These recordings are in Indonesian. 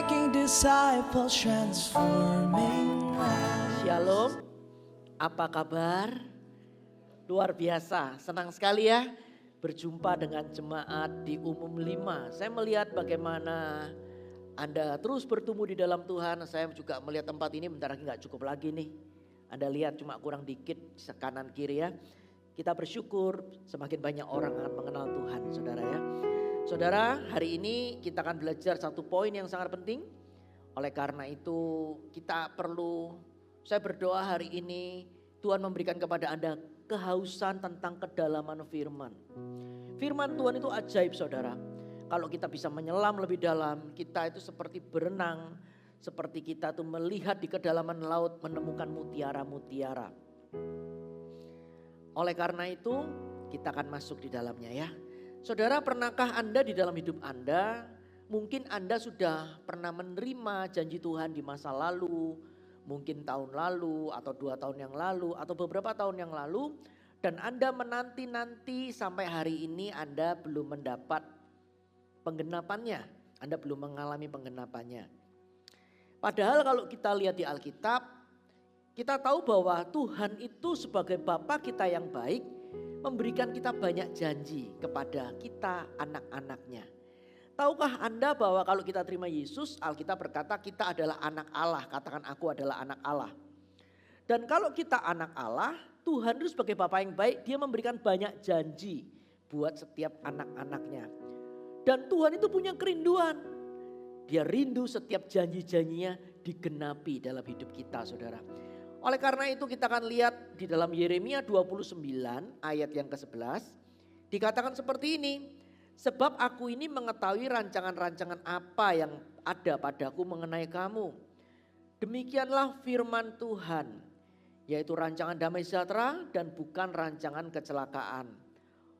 making disciples, transforming lives. Shalom, apa kabar? Luar biasa, senang sekali ya berjumpa dengan jemaat di Umum 5. Saya melihat bagaimana Anda terus bertumbuh di dalam Tuhan. Saya juga melihat tempat ini bentar lagi gak cukup lagi nih. Anda lihat cuma kurang dikit kanan kiri ya. Kita bersyukur semakin banyak orang akan mengenal Tuhan, saudara ya. Saudara, hari ini kita akan belajar satu poin yang sangat penting. Oleh karena itu saya berdoa hari ini Tuhan memberikan kepada Anda kehausan tentang kedalaman firman. Firman Tuhan itu ajaib, saudara. Kalau kita bisa menyelam lebih dalam, kita itu seperti berenang. Seperti kita tuh melihat di kedalaman laut menemukan mutiara-mutiara. Oleh karena itu kita akan masuk di dalamnya ya. Saudara, pernahkah Anda di dalam hidup Anda, mungkin Anda sudah pernah menerima janji Tuhan di masa lalu, mungkin tahun lalu atau 2 tahun yang lalu atau beberapa tahun yang lalu. Dan Anda menanti-nanti sampai hari ini Anda belum mendapat penggenapannya. Anda belum mengalami penggenapannya. Padahal kalau kita lihat di Alkitab, kita tahu bahwa Tuhan itu sebagai Bapa kita yang baik memberikan kita banyak janji kepada kita anak-anaknya. Tahukah Anda bahwa kalau kita terima Yesus, Alkitab berkata kita adalah anak Allah. Katakan aku adalah anak Allah. Dan kalau kita anak Allah, Tuhan itu sebagai Bapa yang baik, dia memberikan banyak janji buat setiap anak-anaknya. Dan Tuhan itu punya kerinduan. Dia rindu setiap janji-janjinya digenapi dalam hidup kita, saudara. Oleh karena itu kita akan lihat di dalam Yeremia 29 ayat yang ke-11. Dikatakan seperti ini. Sebab aku ini mengetahui rancangan-rancangan apa yang ada padaku mengenai kamu. Demikianlah firman Tuhan. Yaitu rancangan damai sejahtera dan bukan rancangan kecelakaan.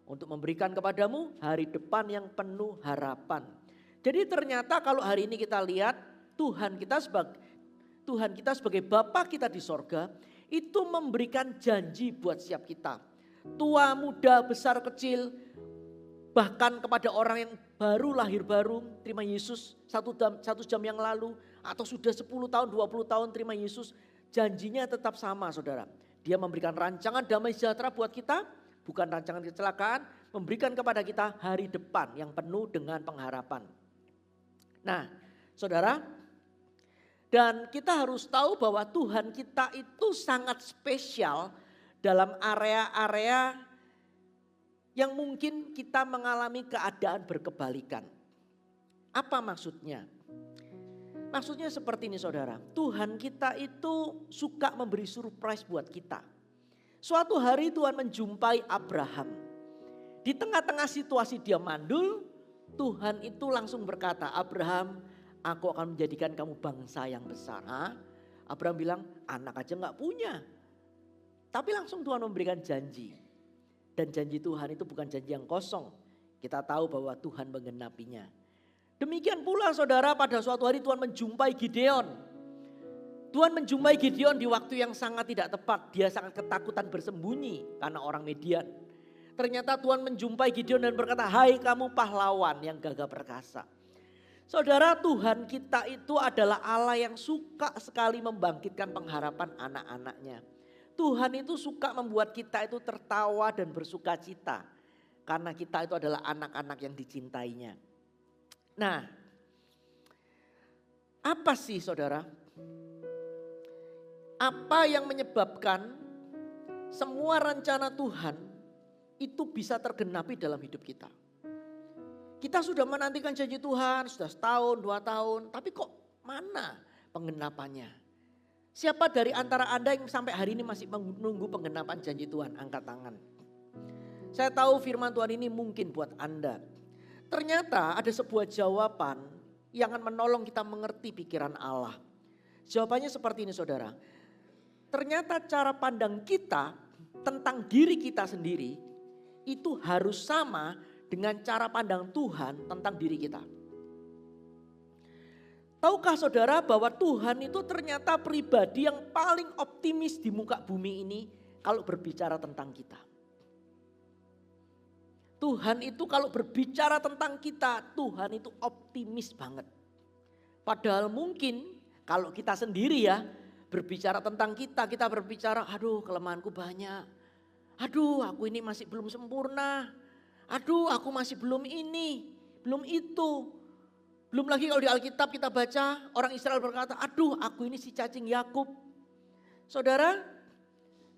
Untuk memberikan kepadamu hari depan yang penuh harapan. Jadi ternyata kalau hari ini kita lihat Tuhan kita sebagai Bapa kita di sorga itu memberikan janji buat setiap kita. Tua, muda, besar, kecil, bahkan kepada orang yang baru lahir baru terima Yesus satu jam yang lalu atau sudah 10 tahun, 20 tahun terima Yesus, janjinya tetap sama, saudara. Dia memberikan rancangan damai sejahtera buat kita, bukan rancangan kecelakaan, memberikan kepada kita hari depan yang penuh dengan pengharapan. Nah, saudara, dan kita harus tahu bahwa Tuhan kita itu sangat spesial dalam area-area yang mungkin kita mengalami keadaan berkebalikan. Apa maksudnya? Maksudnya seperti ini, saudara. Tuhan kita itu suka memberi surprise buat kita. Suatu hari Tuhan menjumpai Abraham. Di tengah-tengah situasi dia mandul, Tuhan itu langsung berkata, Abraham, aku akan menjadikan kamu bangsa yang besar. Abraham bilang, anak aja gak punya. Tapi langsung Tuhan memberikan janji. Dan janji Tuhan itu bukan janji yang kosong. Kita tahu bahwa Tuhan menggenapinya. Demikian pula saudara, pada suatu hari Tuhan menjumpai Gideon. Tuhan menjumpai Gideon di waktu yang sangat tidak tepat. Dia sangat ketakutan bersembunyi karena orang Midian. Ternyata Tuhan menjumpai Gideon dan berkata, hai kamu pahlawan yang gagah perkasa. Saudara, Tuhan kita itu adalah Allah yang suka sekali membangkitkan pengharapan anak-anaknya. Tuhan itu suka membuat kita itu tertawa dan bersuka cita. Karena kita itu adalah anak-anak yang dicintainya. Nah, apa sih saudara? Apa yang menyebabkan semua rencana Tuhan itu bisa tergenapi dalam hidup kita? Kita sudah menantikan janji Tuhan, sudah setahun, 2 tahun, tapi kok mana penggenapannya? Siapa dari antara Anda yang sampai hari ini masih menunggu penggenapan janji Tuhan? Angkat tangan. Saya tahu firman Tuhan ini mungkin buat Anda. Ternyata ada sebuah jawaban yang akan menolong kita mengerti pikiran Allah. Jawabannya seperti ini, saudara. Ternyata cara pandang kita tentang diri kita sendiri itu harus sama dengan cara pandang Tuhan tentang diri kita. Tahukah saudara bahwa Tuhan itu ternyata pribadi yang paling optimis di muka bumi ini kalau berbicara tentang kita. Tuhan itu kalau berbicara tentang kita, Tuhan itu optimis banget. Padahal mungkin kalau kita sendiri ya berbicara tentang kita berbicara, aduh kelemahanku banyak. Aduh aku ini masih belum sempurna. Aduh aku masih belum ini, belum itu. Belum lagi kalau di Alkitab kita baca orang Israel berkata, aduh aku ini si cacing Yakub. Saudara,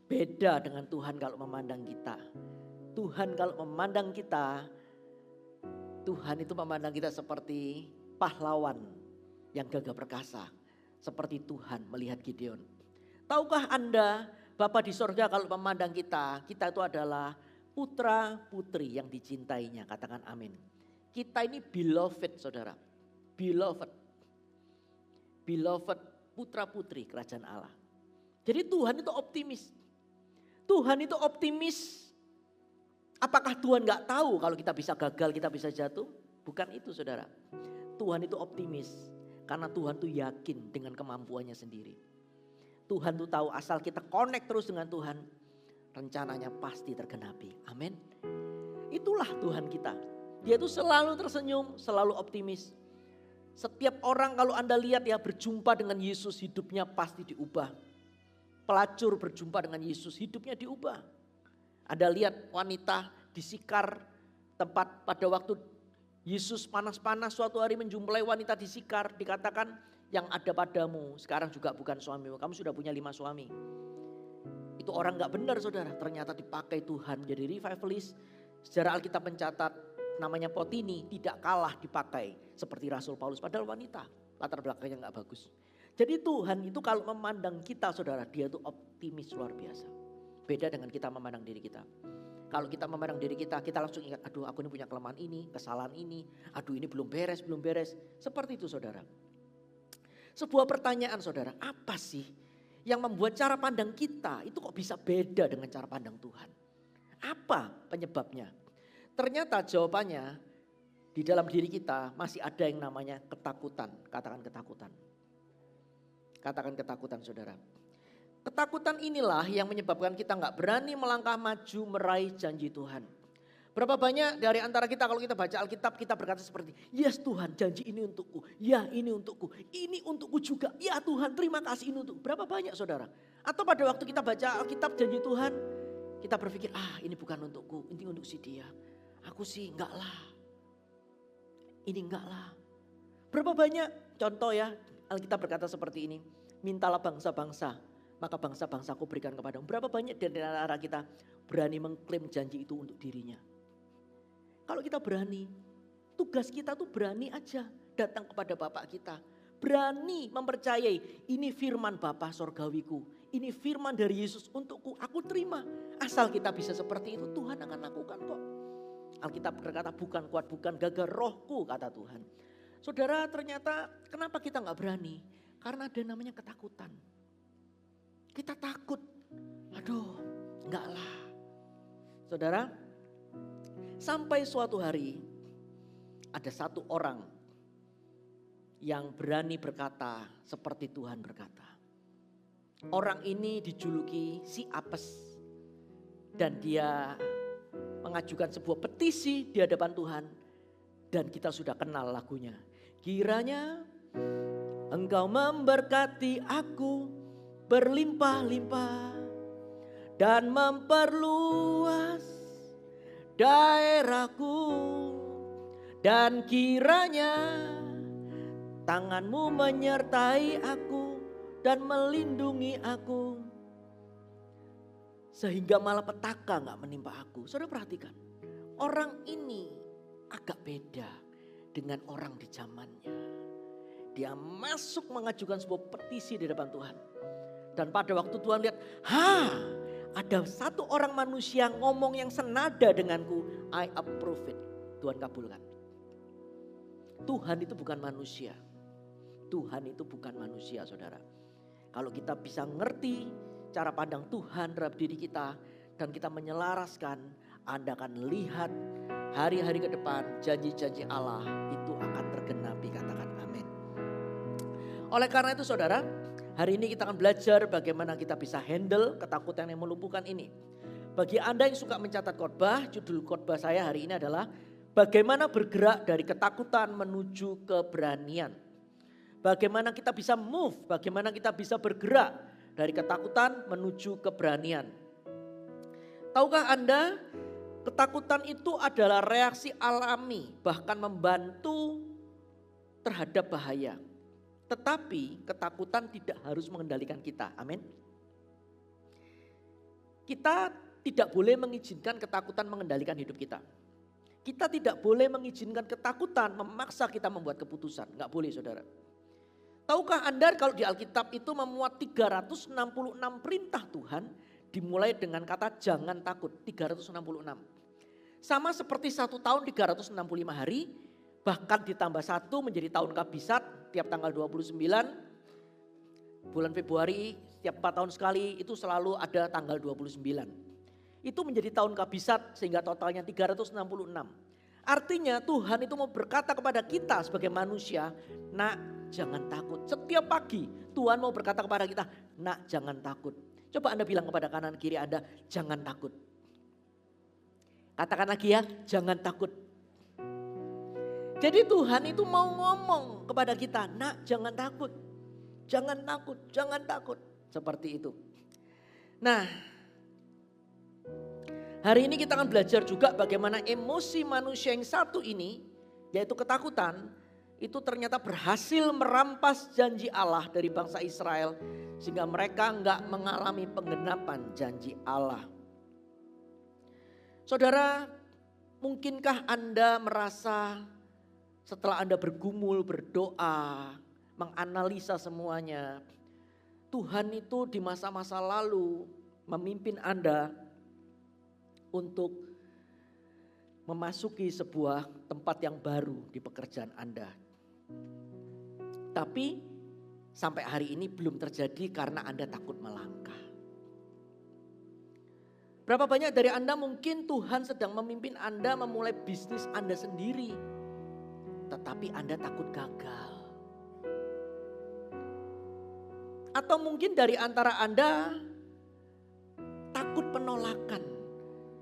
beda dengan Tuhan kalau memandang kita. Tuhan kalau memandang kita, Tuhan itu memandang kita seperti pahlawan yang gagah perkasa. Seperti Tuhan melihat Gideon. Tahukah Anda, Bapa di sorga kalau memandang kita itu adalah putra putri yang dicintainya. Katakan amin. Kita ini beloved saudara. Beloved. Beloved putra putri kerajaan Allah. Jadi Tuhan itu optimis. Tuhan itu optimis. Apakah Tuhan gak tahu kalau kita bisa gagal, kita bisa jatuh? Bukan itu saudara. Tuhan itu optimis. Karena Tuhan tuh yakin dengan kemampuannya sendiri. Tuhan tuh tahu asal kita connect terus dengan Tuhan. Rencananya pasti tergenapi. Amin. Itulah Tuhan kita. Dia tuh selalu tersenyum, selalu optimis. Setiap orang kalau Anda lihat ya berjumpa dengan Yesus hidupnya pasti diubah. Pelacur berjumpa dengan Yesus hidupnya diubah. Anda lihat wanita di Sikar tempat pada waktu Yesus panas-panas suatu hari menjumpai wanita di Sikar. Dikatakan yang ada padamu sekarang juga bukan suamimu. Kamu sudah punya 5 suami. Itu orang gak benar saudara. Ternyata dipakai Tuhan menjadi revivalist. Sejarah Alkitab mencatat namanya Potini tidak kalah dipakai seperti Rasul Paulus. Padahal wanita latar belakangnya gak bagus. Jadi Tuhan itu kalau memandang kita saudara, dia itu optimis luar biasa. Beda dengan kita memandang diri kita. Kalau kita memandang diri kita, kita langsung ingat, aduh aku ini punya kelemahan ini, kesalahan ini. Aduh ini belum beres. Seperti itu saudara. Sebuah pertanyaan saudara, apa sih yang membuat cara pandang kita itu kok bisa beda dengan cara pandang Tuhan? Apa penyebabnya? Ternyata jawabannya di dalam diri kita masih ada yang namanya ketakutan. Katakan ketakutan. Katakan ketakutan saudara. Ketakutan inilah yang menyebabkan kita gak berani melangkah maju meraih janji Tuhan. Berapa banyak dari antara kita kalau kita baca Alkitab kita berkata seperti, yes Tuhan janji ini untukku, ya ini untukku, ini untukku juga, ya Tuhan terima kasih ini untukku. Berapa banyak saudara? Atau pada waktu kita baca Alkitab janji Tuhan, kita berpikir ini bukan untukku, ini untuk si dia. Aku sih enggak lah, ini enggak lah. Berapa banyak contoh ya Alkitab berkata seperti ini, mintalah bangsa-bangsa, maka bangsa-bangsa aku berikan kepadamu. Berapa banyak dari antara kita berani mengklaim janji itu untuk dirinya. Kalau kita berani, tugas kita tuh berani aja datang kepada Bapak kita. Berani mempercayai ini firman Bapa sorgawiku. Ini firman dari Yesus untukku, aku terima. Asal kita bisa seperti itu Tuhan akan lakukan kok. Alkitab berkata bukan kuat, bukan gagah rohku kata Tuhan. Saudara ternyata kenapa kita gak berani? Karena ada namanya ketakutan. Kita takut, aduh enggak lah. Saudara, sampai suatu hari ada satu orang yang berani berkata seperti Tuhan berkata. Orang ini dijuluki si apes dan dia mengajukan sebuah petisi di hadapan Tuhan dan kita sudah kenal lagunya. Kiranya Engkau memberkati aku berlimpah-limpah dan memperluas daerahku, dan kiranya tanganmu menyertai aku dan melindungi aku sehingga malapetaka gak menimpa aku. Saudara perhatikan, orang ini agak beda dengan orang di zamannya. Dia masuk mengajukan sebuah petisi di depan Tuhan. Dan pada waktu Tuhan lihat, ada satu orang manusia ngomong yang senada denganku, I approve it. Tuhan kabulkan. Tuhan itu bukan manusia. Tuhan itu bukan manusia saudara. Kalau kita bisa ngerti cara pandang Tuhan terhadap diri kita dan kita menyelaraskan, Anda akan lihat hari-hari ke depan janji-janji Allah itu akan tergenapi. Katakan amin. Oleh karena itu saudara, hari ini kita akan belajar bagaimana kita bisa handle ketakutan yang melumpuhkan ini. Bagi Anda yang suka mencatat khotbah, judul khotbah saya hari ini adalah bagaimana bergerak dari ketakutan menuju keberanian. Bagaimana kita bisa move, bagaimana kita bisa bergerak dari ketakutan menuju keberanian. Tahukah Anda, ketakutan itu adalah reaksi alami, bahkan membantu terhadap bahaya. Tetapi ketakutan tidak harus mengendalikan kita. Amin. Kita tidak boleh mengizinkan ketakutan mengendalikan hidup kita. Kita tidak boleh mengizinkan ketakutan memaksa kita membuat keputusan. Enggak boleh, saudara. Tahukah Anda kalau di Alkitab itu memuat 366 perintah Tuhan dimulai dengan kata jangan takut, 366. Sama seperti 1 tahun 365 hari, bahkan ditambah 1 menjadi tahun kabisat tiap tanggal 29. Bulan Februari setiap 4 tahun sekali itu selalu ada tanggal 29. Itu menjadi tahun kabisat sehingga totalnya 366. Artinya Tuhan itu mau berkata kepada kita sebagai manusia, nak jangan takut. Setiap pagi Tuhan mau berkata kepada kita, nak jangan takut. Coba Anda bilang kepada kanan kiri Anda, jangan takut. Katakan lagi ya, jangan takut. Jadi Tuhan itu mau ngomong kepada kita, nak jangan takut. Jangan takut, jangan takut. Seperti itu. Nah, hari ini kita akan belajar juga bagaimana emosi manusia yang satu ini, yaitu ketakutan, itu ternyata berhasil merampas janji Allah dari bangsa Israel. Sehingga mereka enggak mengalami penggenapan janji Allah. Saudara, mungkinkah Anda merasa setelah Anda bergumul, berdoa, menganalisa semuanya, Tuhan itu di masa-masa lalu memimpin Anda untuk memasuki sebuah tempat yang baru di pekerjaan Anda. Tapi sampai hari ini belum terjadi karena Anda takut melangkah. Berapa banyak dari Anda mungkin Tuhan sedang memimpin Anda memulai bisnis Anda sendiri, tetapi Anda takut gagal. Atau mungkin dari antara Anda takut penolakan.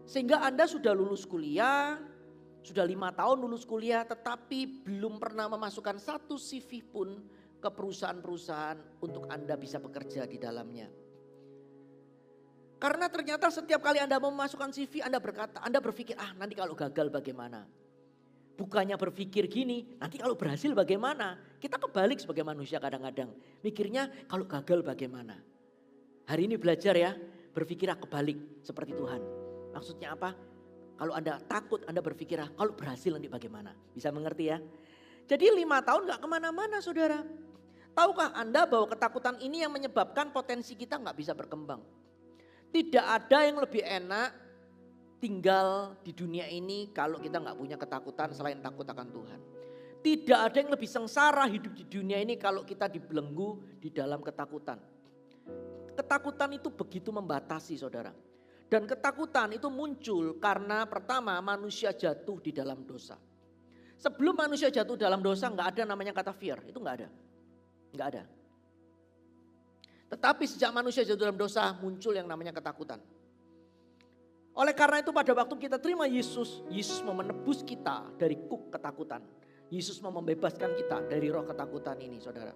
Sehingga Anda sudah lulus kuliah, sudah 5 tahun lulus kuliah, tetapi belum pernah memasukkan satu CV pun ke perusahaan-perusahaan untuk Anda bisa bekerja di dalamnya. Karena ternyata setiap kali Anda mau memasukkan CV, Anda berpikir, nanti kalau gagal bagaimana? Bukannya berpikir gini, nanti kalau berhasil bagaimana? Kita kebalik sebagai manusia kadang-kadang. Mikirnya kalau gagal bagaimana? Hari ini belajar ya, berpikirlah kebalik seperti Tuhan. Maksudnya apa? Kalau Anda takut, Anda berpikirlah kalau berhasil nanti bagaimana? Bisa mengerti ya? Jadi 5 tahun gak kemana-mana saudara. Tahukah Anda bahwa ketakutan ini yang menyebabkan potensi kita gak bisa berkembang? Tidak ada yang lebih enak tinggal di dunia ini kalau kita gak punya ketakutan selain takut akan Tuhan. Tidak ada yang lebih sengsara hidup di dunia ini kalau kita dibelenggu di dalam ketakutan. Ketakutan itu begitu membatasi saudara. Dan ketakutan itu muncul karena pertama manusia jatuh di dalam dosa. Sebelum manusia jatuh dalam dosa gak ada namanya kata fear, itu gak ada. Gak ada. Tetapi sejak manusia jatuh dalam dosa muncul yang namanya ketakutan. Oleh karena itu pada waktu kita terima Yesus, Yesus mau menebus kita dari kuk ketakutan. Yesus mau membebaskan kita dari roh ketakutan ini saudara.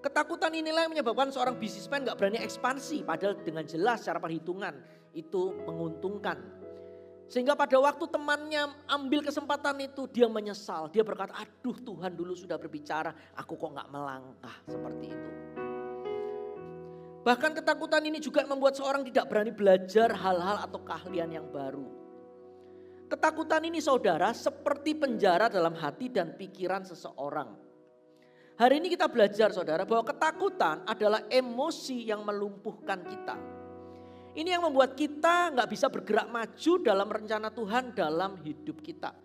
Ketakutan inilah yang menyebabkan seorang bisnismen gak berani ekspansi. Padahal dengan jelas secara perhitungan itu menguntungkan. Sehingga pada waktu temannya ambil kesempatan itu dia menyesal. Dia berkata, aduh Tuhan dulu sudah berbicara, aku kok gak melangkah seperti itu. Bahkan ketakutan ini juga membuat seorang tidak berani belajar hal-hal atau keahlian yang baru. Ketakutan ini saudara seperti penjara dalam hati dan pikiran seseorang. Hari ini kita belajar saudara bahwa ketakutan adalah emosi yang melumpuhkan kita. Ini yang membuat kita gak bisa bergerak maju dalam rencana Tuhan dalam hidup kita.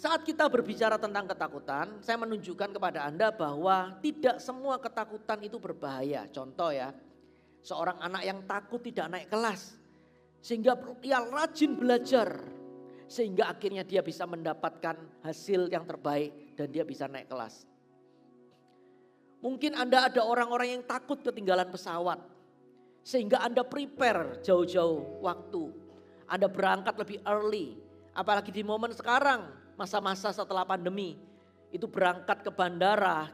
Saat kita berbicara tentang ketakutan, saya menunjukkan kepada Anda bahwa tidak semua ketakutan itu berbahaya. Contoh ya, seorang anak yang takut tidak naik kelas. Sehingga dia rajin belajar. Sehingga akhirnya dia bisa mendapatkan hasil yang terbaik dan dia bisa naik kelas. Mungkin Anda ada orang-orang yang takut ketinggalan pesawat. Sehingga Anda prepare jauh-jauh waktu. Anda berangkat lebih early. Apalagi di momen sekarang. Masa-masa setelah pandemi, itu berangkat ke bandara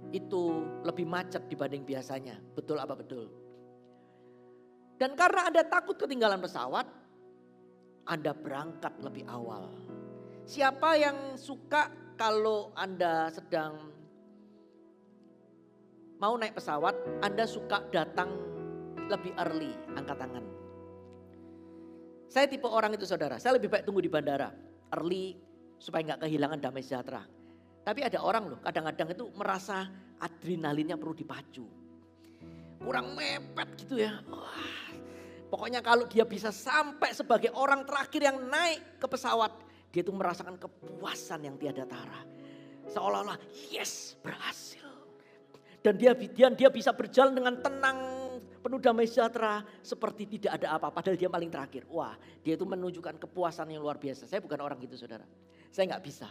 itu lebih macet dibanding biasanya. Betul apa betul? Dan karena Anda takut ketinggalan pesawat, Anda berangkat lebih awal. Siapa yang suka kalau Anda sedang mau naik pesawat, Anda suka datang lebih early, angkat tangan. Saya tipe orang itu saudara, saya lebih baik tunggu di bandara, early supaya nggak kehilangan damai sejahtera. Tapi ada orang loh, kadang-kadang itu merasa adrenalinnya perlu dipacu. Kurang mepet gitu ya. Wah, pokoknya kalau dia bisa sampai sebagai orang terakhir yang naik ke pesawat, dia itu merasakan kepuasan yang tiada tara. Seolah-olah yes, berhasil. Dan dia bisa berjalan dengan tenang, penuh damai sejahtera, seperti tidak ada apa, padahal dia paling terakhir. Wah, dia itu menunjukkan kepuasan yang luar biasa. Saya bukan orang gitu saudara, saya nggak bisa.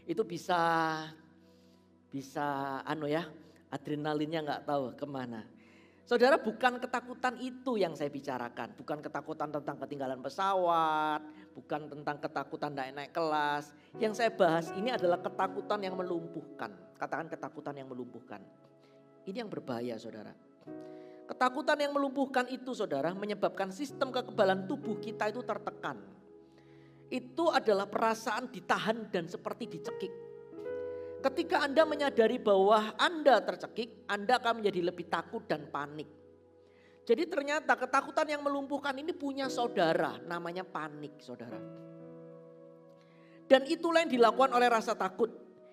Itu bisa adrenalinnya nggak tahu kemana. Saudara, bukan ketakutan itu yang saya bicarakan. Bukan ketakutan tentang ketinggalan pesawat, bukan tentang ketakutan naik kelas. Yang saya bahas ini adalah ketakutan yang melumpuhkan. Katakan ketakutan yang melumpuhkan. Ini yang berbahaya saudara. Ketakutan yang melumpuhkan itu saudara menyebabkan sistem kekebalan tubuh kita itu tertekan. Itu adalah perasaan ditahan dan seperti dicekik. Ketika Anda menyadari bahwa Anda tercekik, Anda akan menjadi lebih takut dan panik. Jadi ternyata ketakutan yang melumpuhkan ini punya saudara, namanya panik saudara. Dan itulah yang dilakukan oleh rasa takut.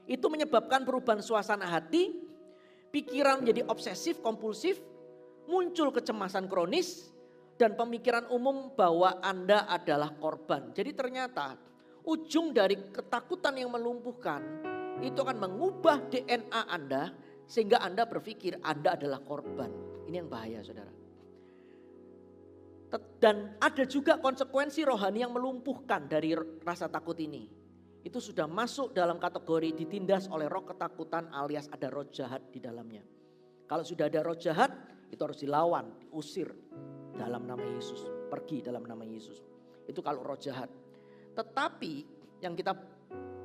Itu menyebabkan perubahan suasana hati, pikiran menjadi obsesif kompulsif, muncul kecemasan kronis, dan pemikiran umum bahwa Anda adalah korban. Jadi ternyata ujung dari ketakutan yang melumpuhkan itu akan mengubah DNA Anda sehingga Anda berpikir Anda adalah korban. Ini yang bahaya saudara. Dan ada juga konsekuensi rohani yang melumpuhkan dari rasa takut ini. Itu sudah masuk dalam kategori ditindas oleh roh ketakutan alias ada roh jahat di dalamnya. Kalau sudah ada roh jahat itu harus dilawan, diusir dalam nama Yesus. Pergi dalam nama Yesus. Itu kalau roh jahat. Tetapi yang kita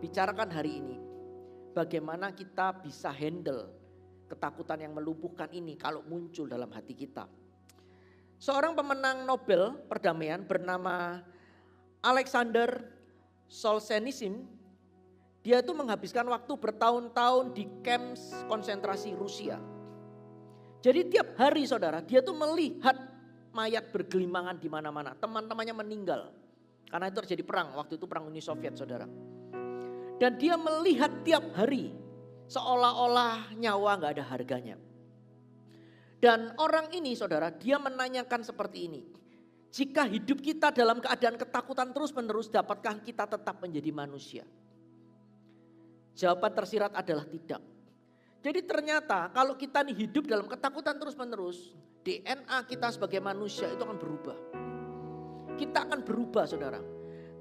bicarakan hari ini, bagaimana kita bisa handle ketakutan yang melumpuhkan ini kalau muncul dalam hati kita. Seorang pemenang Nobel perdamaian bernama Alexander Solzhenitsyn, dia itu menghabiskan waktu bertahun-tahun di kamp konsentrasi Rusia. Jadi tiap hari saudara, dia tuh melihat mayat bergelimangan di mana-mana. Teman-temannya meninggal karena itu terjadi perang, waktu itu perang Uni Soviet saudara. Dan dia melihat tiap hari seolah-olah nyawa gak ada harganya. Dan orang ini saudara, dia menanyakan seperti ini. Jika hidup kita dalam keadaan ketakutan terus-menerus, dapatkah kita tetap menjadi manusia? Jawaban tersirat adalah tidak. Jadi ternyata kalau kita nih hidup dalam ketakutan terus-menerus, DNA kita sebagai manusia itu akan berubah. Kita akan berubah saudara.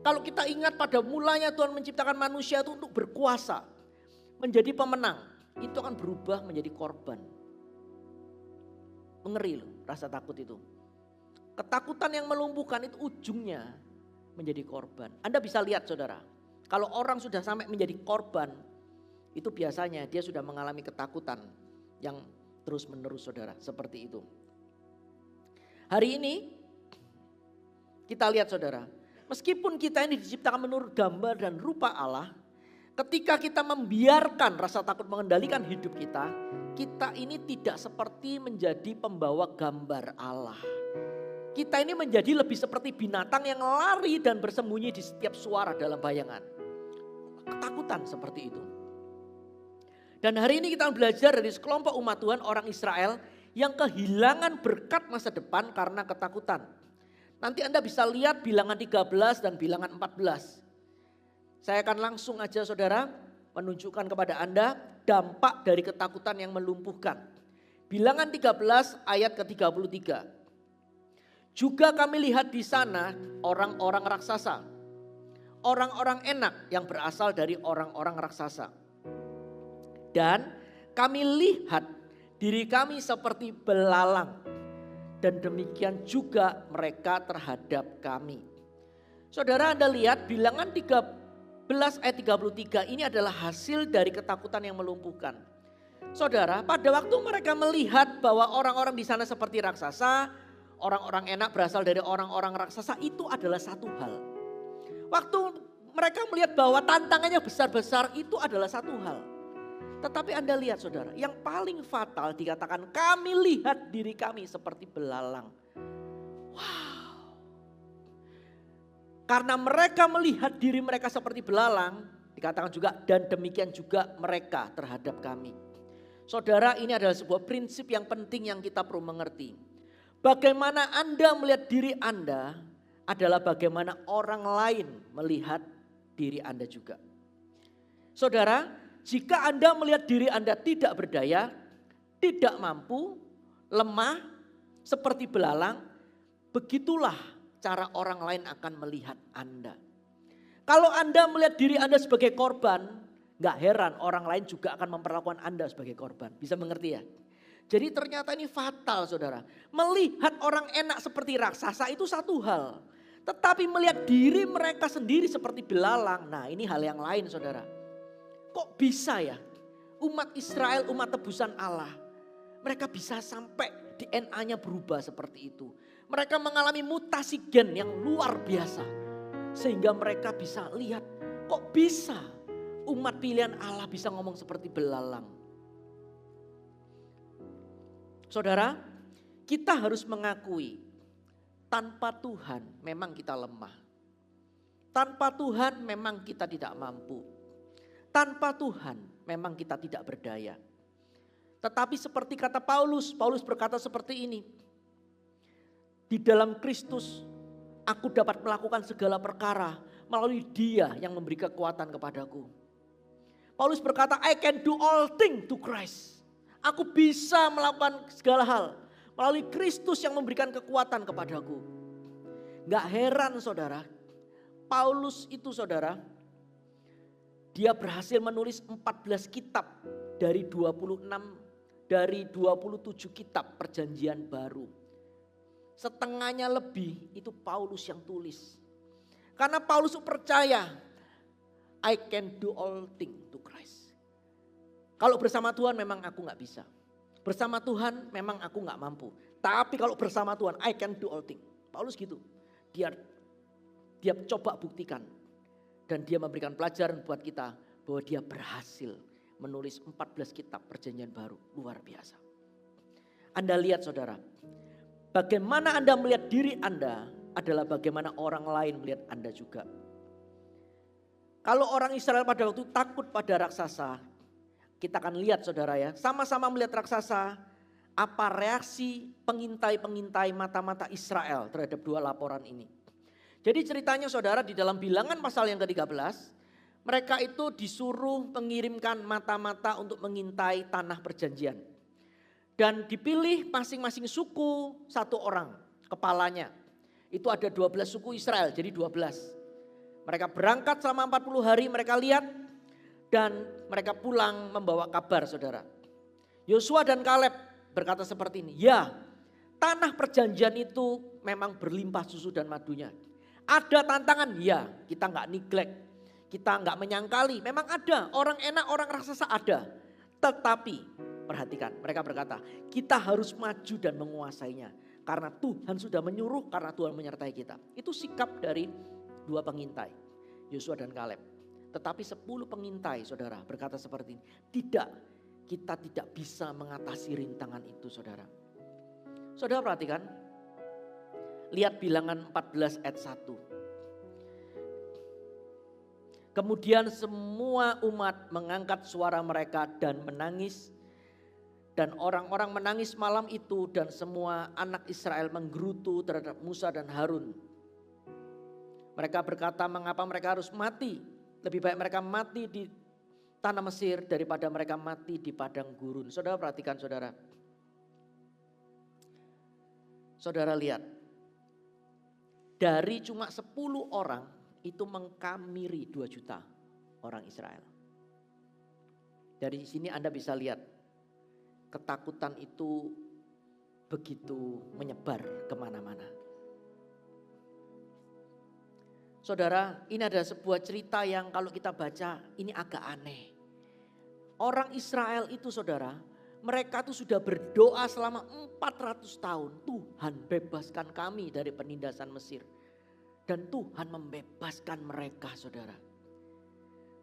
Kalau kita ingat pada mulanya Tuhan menciptakan manusia itu untuk berkuasa, menjadi pemenang, itu akan berubah menjadi korban. Mengeri loh rasa takut itu. Ketakutan yang melumpuhkan itu ujungnya menjadi korban. Anda bisa lihat saudara, kalau orang sudah sampai menjadi korban, itu biasanya dia sudah mengalami ketakutan yang terus menerus saudara, seperti itu. Hari ini kita lihat saudara, meskipun kita ini diciptakan menurut gambar dan rupa Allah, ketika kita membiarkan rasa takut mengendalikan hidup kita, kita ini tidak seperti menjadi pembawa gambar Allah. Kita ini menjadi lebih seperti binatang yang lari dan bersembunyi di setiap suara dalam bayangan. Ketakutan seperti itu. Dan hari ini kita belajar dari sekelompok umat Tuhan orang Israel yang kehilangan berkat masa depan karena ketakutan. Nanti Anda bisa lihat bilangan 13 dan bilangan 14. Saya akan langsung aja saudara menunjukkan kepada Anda dampak dari ketakutan yang melumpuhkan. Bilangan 13 ayat ke-33. Juga kami lihat di sana orang-orang raksasa. Orang-orang enak yang berasal dari orang-orang raksasa. Dan kami lihat diri kami seperti belalang. Dan demikian juga mereka terhadap kami. Saudara Anda lihat bilangan 13 ayat 33 ini adalah hasil dari ketakutan yang melumpuhkan. Saudara, pada waktu mereka melihat bahwa orang-orang di sana seperti raksasa, orang-orang enak berasal dari orang-orang raksasa, itu adalah satu hal. Waktu mereka melihat bahwa tantangannya besar-besar, itu adalah satu hal. Tetapi Anda lihat saudara, yang paling fatal dikatakan kami lihat diri kami seperti belalang. Wow. Karena mereka melihat diri mereka seperti belalang, dikatakan juga dan demikian juga mereka terhadap kami. Saudara, ini adalah sebuah prinsip yang penting yang kita perlu mengerti. Bagaimana Anda melihat diri Anda adalah bagaimana orang lain melihat diri Anda juga. Saudara, jika Anda melihat diri Anda tidak berdaya, tidak mampu, lemah, seperti belalang, begitulah cara orang lain akan melihat Anda. Kalau Anda melihat diri Anda sebagai korban, gak heran orang lain juga akan memperlakukan Anda sebagai korban. Bisa mengerti ya? Jadi ternyata ini fatal saudara. Melihat orang enak seperti raksasa itu satu hal. Tetapi melihat diri mereka sendiri seperti belalang, nah ini hal yang lain saudara. Kok bisa ya umat Israel, umat tebusan Allah, mereka bisa sampai DNA-nya berubah seperti itu. Mereka mengalami mutasi gen yang luar biasa. Sehingga mereka bisa lihat kok bisa umat pilihan Allah bisa ngomong seperti belalang. Saudara, kita harus mengakui tanpa Tuhan memang kita lemah. Tanpa Tuhan memang kita tidak mampu. Tanpa Tuhan memang kita tidak berdaya. Tetapi seperti kata Paulus berkata seperti ini. Di dalam Kristus aku dapat melakukan segala perkara melalui Dia yang memberi kekuatan kepadaku. Paulus berkata, I can do all things to Christ. Aku bisa melakukan segala hal melalui Kristus yang memberikan kekuatan kepadaku. Gak heran saudara, Paulus itu saudara, dia berhasil menulis 14 kitab dari 27 kitab perjanjian baru. Setengahnya lebih itu Paulus yang tulis. Karena Paulus percaya, I can do all things to Christ. Kalau bersama Tuhan memang aku gak bisa. Bersama Tuhan memang aku gak mampu. Tapi kalau bersama Tuhan I can do all things. Paulus gitu. Dia coba buktikan. Dan dia memberikan pelajaran buat kita bahwa dia berhasil menulis 14 kitab perjanjian baru. Luar biasa. Anda lihat saudara. Bagaimana Anda melihat diri Anda adalah bagaimana orang lain melihat Anda juga. Kalau orang Israel pada waktu takut pada raksasa, kita akan lihat saudara ya, sama-sama melihat raksasa, apa reaksi pengintai-pengintai mata-mata Israel terhadap dua laporan ini. Jadi ceritanya saudara di dalam Bilangan pasal yang ke-13, mereka itu disuruh mengirimkan mata-mata untuk mengintai tanah perjanjian. Dan dipilih masing-masing suku satu orang kepalanya. Itu ada 12 suku Israel, jadi 12. Mereka berangkat selama 40 hari, mereka lihat dan mereka pulang membawa kabar saudara. Yosua dan Kaleb berkata seperti ini, ya tanah perjanjian itu memang berlimpah susu dan madunya. Ada tantangan, ya kita gak neglect, kita gak menyangkali, memang ada orang enak, orang raksasa ada. Tetapi perhatikan mereka berkata kita harus maju dan menguasainya. Karena Tuhan sudah menyuruh, karena Tuhan menyertai kita. Itu sikap dari dua pengintai, Yosua dan Kaleb. Tetapi 10 pengintai saudara berkata seperti ini. Tidak, kita tidak bisa mengatasi rintangan itu saudara. Saudara perhatikan. Lihat Bilangan 14 ayat 1. Kemudian semua umat mengangkat suara mereka dan menangis. Dan orang-orang menangis malam itu dan semua anak Israel menggerutu terhadap Musa dan Harun. Mereka berkata mengapa mereka harus mati. Lebih baik mereka mati di tanah Mesir daripada mereka mati di padang gurun. Saudara perhatikan saudara. Saudara lihat. Dari cuma 10 orang itu mengkamiri 2 juta orang Israel. Dari sini Anda bisa lihat ketakutan itu begitu menyebar kemana-mana. Saudara, ini ada sebuah cerita yang kalau kita baca ini agak aneh. Orang Israel itu saudara, mereka tuh sudah berdoa selama 400 tahun. Tuhan bebaskan kami dari penindasan Mesir. Dan Tuhan membebaskan mereka saudara.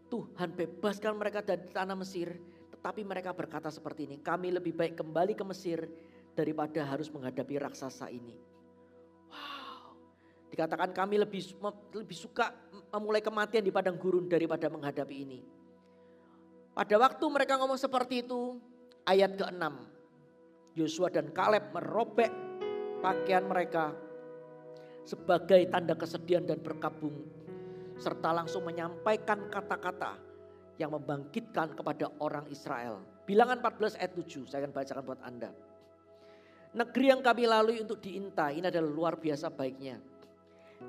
Tuhan bebaskan mereka dari tanah Mesir. Tetapi mereka berkata seperti ini, kami lebih baik kembali ke Mesir daripada harus menghadapi raksasa ini. Wow, dikatakan kami lebih suka memulai kematian di padang gurun daripada menghadapi ini. Pada waktu mereka ngomong seperti itu, ayat ke-6, Yosua dan Kaleb merobek pakaian mereka sebagai tanda kesedihan dan berkabung, serta langsung menyampaikan kata-kata yang membangkitkan kepada orang Israel. Bilangan 14 ayat 7, saya akan bacakan buat Anda. Negeri yang kami lalui untuk diintai, ini adalah luar biasa baiknya.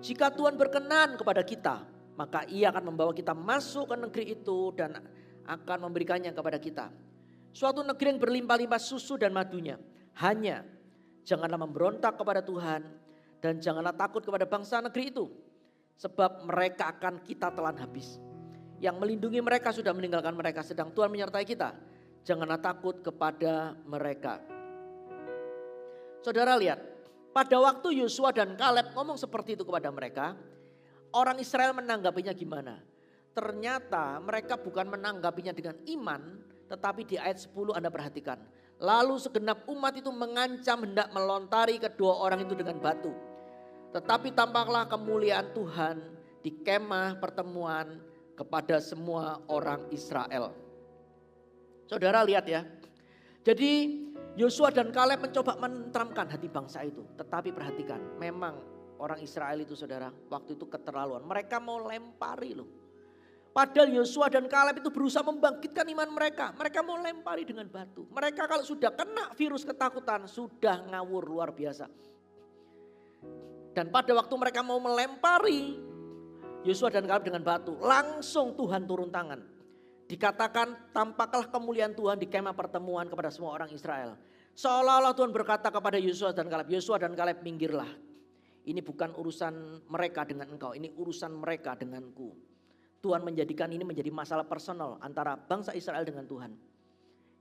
Jika Tuhan berkenan kepada kita, maka Ia akan membawa kita masuk ke negeri itu dan akan memberikannya kepada kita. Suatu negeri yang berlimpah-limpah susu dan madunya. Hanya janganlah memberontak kepada Tuhan dan janganlah takut kepada bangsa negeri itu. Sebab mereka akan kita telan habis. Yang melindungi mereka sudah meninggalkan mereka, sedang Tuhan menyertai kita. Janganlah takut kepada mereka. Saudara lihat, pada waktu Yosua dan Kaleb ngomong seperti itu kepada mereka, orang Israel menanggapinya gimana? Ternyata mereka bukan menanggapinya dengan iman, tetapi di ayat 10 Anda perhatikan. Lalu segenap umat itu mengancam hendak melontari kedua orang itu dengan batu. Tetapi tampaklah kemuliaan Tuhan di kemah pertemuan kepada semua orang Israel. Saudara lihat ya. Jadi Yosua dan Kaleb mencoba menenteramkan hati bangsa itu. Tetapi perhatikan, memang orang Israel itu saudara, waktu itu keterlaluan. Mereka mau lempari loh. Padahal Yosua dan Kaleb itu berusaha membangkitkan iman mereka. Mereka mau lempari dengan batu. Mereka kalau sudah kena virus ketakutan sudah ngawur luar biasa. Dan pada waktu mereka mau melempari Yosua dan Kaleb dengan batu, langsung Tuhan turun tangan. Dikatakan tampaklah kemuliaan Tuhan di kemah pertemuan kepada semua orang Israel. Seolah-olah Tuhan berkata kepada Yosua dan Kaleb, minggirlah. Ini bukan urusan mereka dengan engkau, ini urusan mereka denganku. Tuhan menjadikan ini menjadi masalah personal antara bangsa Israel dengan Tuhan.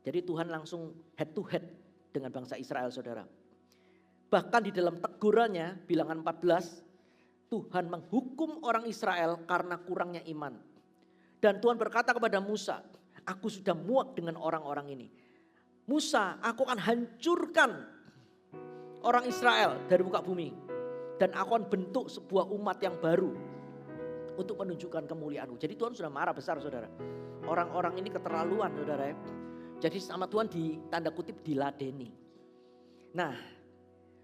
Jadi Tuhan langsung head to head dengan bangsa Israel saudara. Bahkan di dalam tegurannya bilangan 14, Tuhan menghukum orang Israel karena kurangnya iman. Dan Tuhan berkata kepada Musa, aku sudah muak dengan orang-orang ini. Musa, aku akan hancurkan orang Israel dari muka bumi. Dan aku akan bentuk sebuah umat yang baru untuk menunjukkan kemuliaan-Mu. Jadi Tuhan sudah marah besar saudara. Orang-orang ini keterlaluan saudara ya. Jadi sama Tuhan di tanda kutip diladeni. Nah,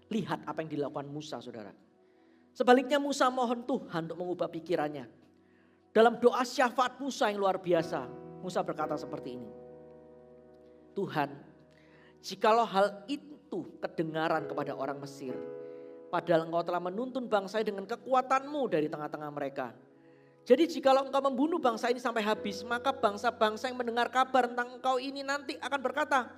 lihat apa yang dilakukan Musa saudara. Sebaliknya Musa mohon Tuhan untuk mengubah pikirannya. Dalam doa syafaat Musa yang luar biasa, Musa berkata seperti ini. Tuhan, jikalau hal itu kedengaran kepada orang Mesir, padahal engkau telah menuntun bangsa ini dengan kekuatan-Mu dari tengah-tengah mereka. Jadi jikalau engkau membunuh bangsa ini sampai habis, maka bangsa-bangsa yang mendengar kabar tentang engkau ini nanti akan berkata,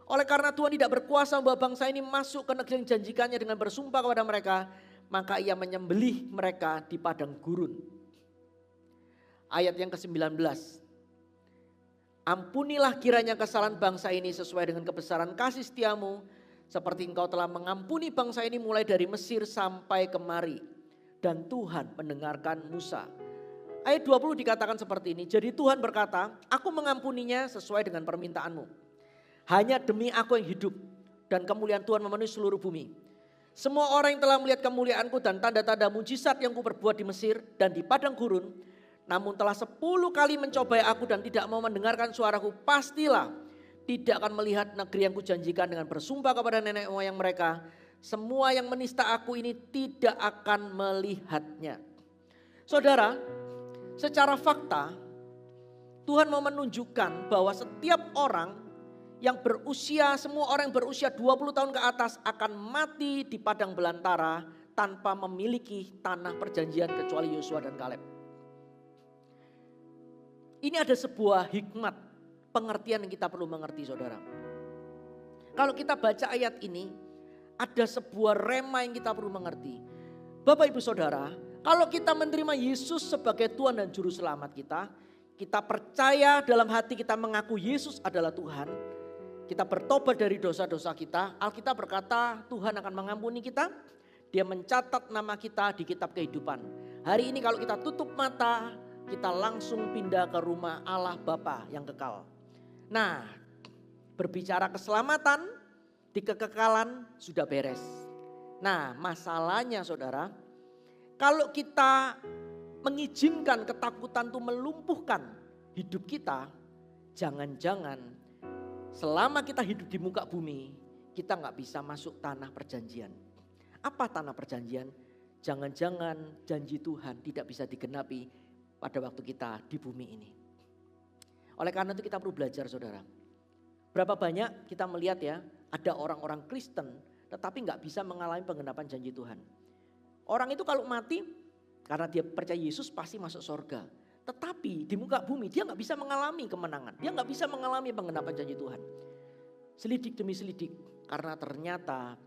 oleh karena Tuhan tidak berkuasa membawa bangsa ini masuk ke negeri yang janjikannya dengan bersumpah kepada mereka, maka Ia menyembelih mereka di padang gurun. Ayat yang ke-19. Ampunilah kiranya kesalahan bangsa ini sesuai dengan kebesaran kasih setiamu, seperti engkau telah mengampuni bangsa ini mulai dari Mesir sampai kemari. Dan Tuhan mendengarkan Musa. Ayat 20 dikatakan seperti ini. Jadi Tuhan berkata, aku mengampuninya sesuai dengan permintaanmu. Hanya demi aku yang hidup. Dan kemuliaan Tuhan memenuhi seluruh bumi. Semua orang yang telah melihat kemuliaanku dan tanda-tanda mujizat yang kuperbuat di Mesir dan di padang gurun. Namun telah 10 kali mencobai aku dan tidak mau mendengarkan suaraku. Pastilah tidak akan melihat negeri yang kujanjikan dengan bersumpah kepada nenek moyang mereka. Semua yang menista aku ini tidak akan melihatnya. Saudara, secara fakta Tuhan mau menunjukkan bahwa setiap orang yang berusia, semua orang yang berusia 20 tahun ke atas akan mati di padang belantara tanpa memiliki tanah perjanjian kecuali Yosua dan Kaleb. Ini ada sebuah hikmat pengertian yang kita perlu mengerti saudara. Kalau kita baca ayat ini, ada sebuah rema yang kita perlu mengerti. Bapak ibu saudara, Kalau kita menerima Yesus sebagai Tuhan dan Juru Selamat kita percaya dalam hati kita mengaku Yesus adalah Tuhan. Kita bertobat dari dosa-dosa kita. Alkitab berkata Tuhan akan mengampuni kita. Dia mencatat nama kita di kitab kehidupan. Hari ini kalau kita tutup mata, kita langsung pindah ke rumah Allah Bapa yang kekal. Nah, berbicara keselamatan, di kekekalan sudah beres. Nah, masalahnya saudara, kalau kita mengizinkan ketakutan itu melumpuhkan hidup kita, jangan-jangan selama kita hidup di muka bumi, kita nggak bisa masuk tanah perjanjian. Apa tanah perjanjian? Jangan-jangan janji Tuhan tidak bisa digenapi pada waktu kita di bumi ini. Oleh karena itu kita perlu belajar saudara. Berapa banyak kita melihat ya, ada orang-orang Kristen tetapi nggak bisa mengalami penggenapan janji Tuhan. Orang itu kalau mati karena dia percaya Yesus pasti masuk surga. Tetapi di muka bumi dia nggak bisa mengalami kemenangan. Dia nggak bisa mengalami penggenapan janji Tuhan. Selidik demi selidik karena ternyata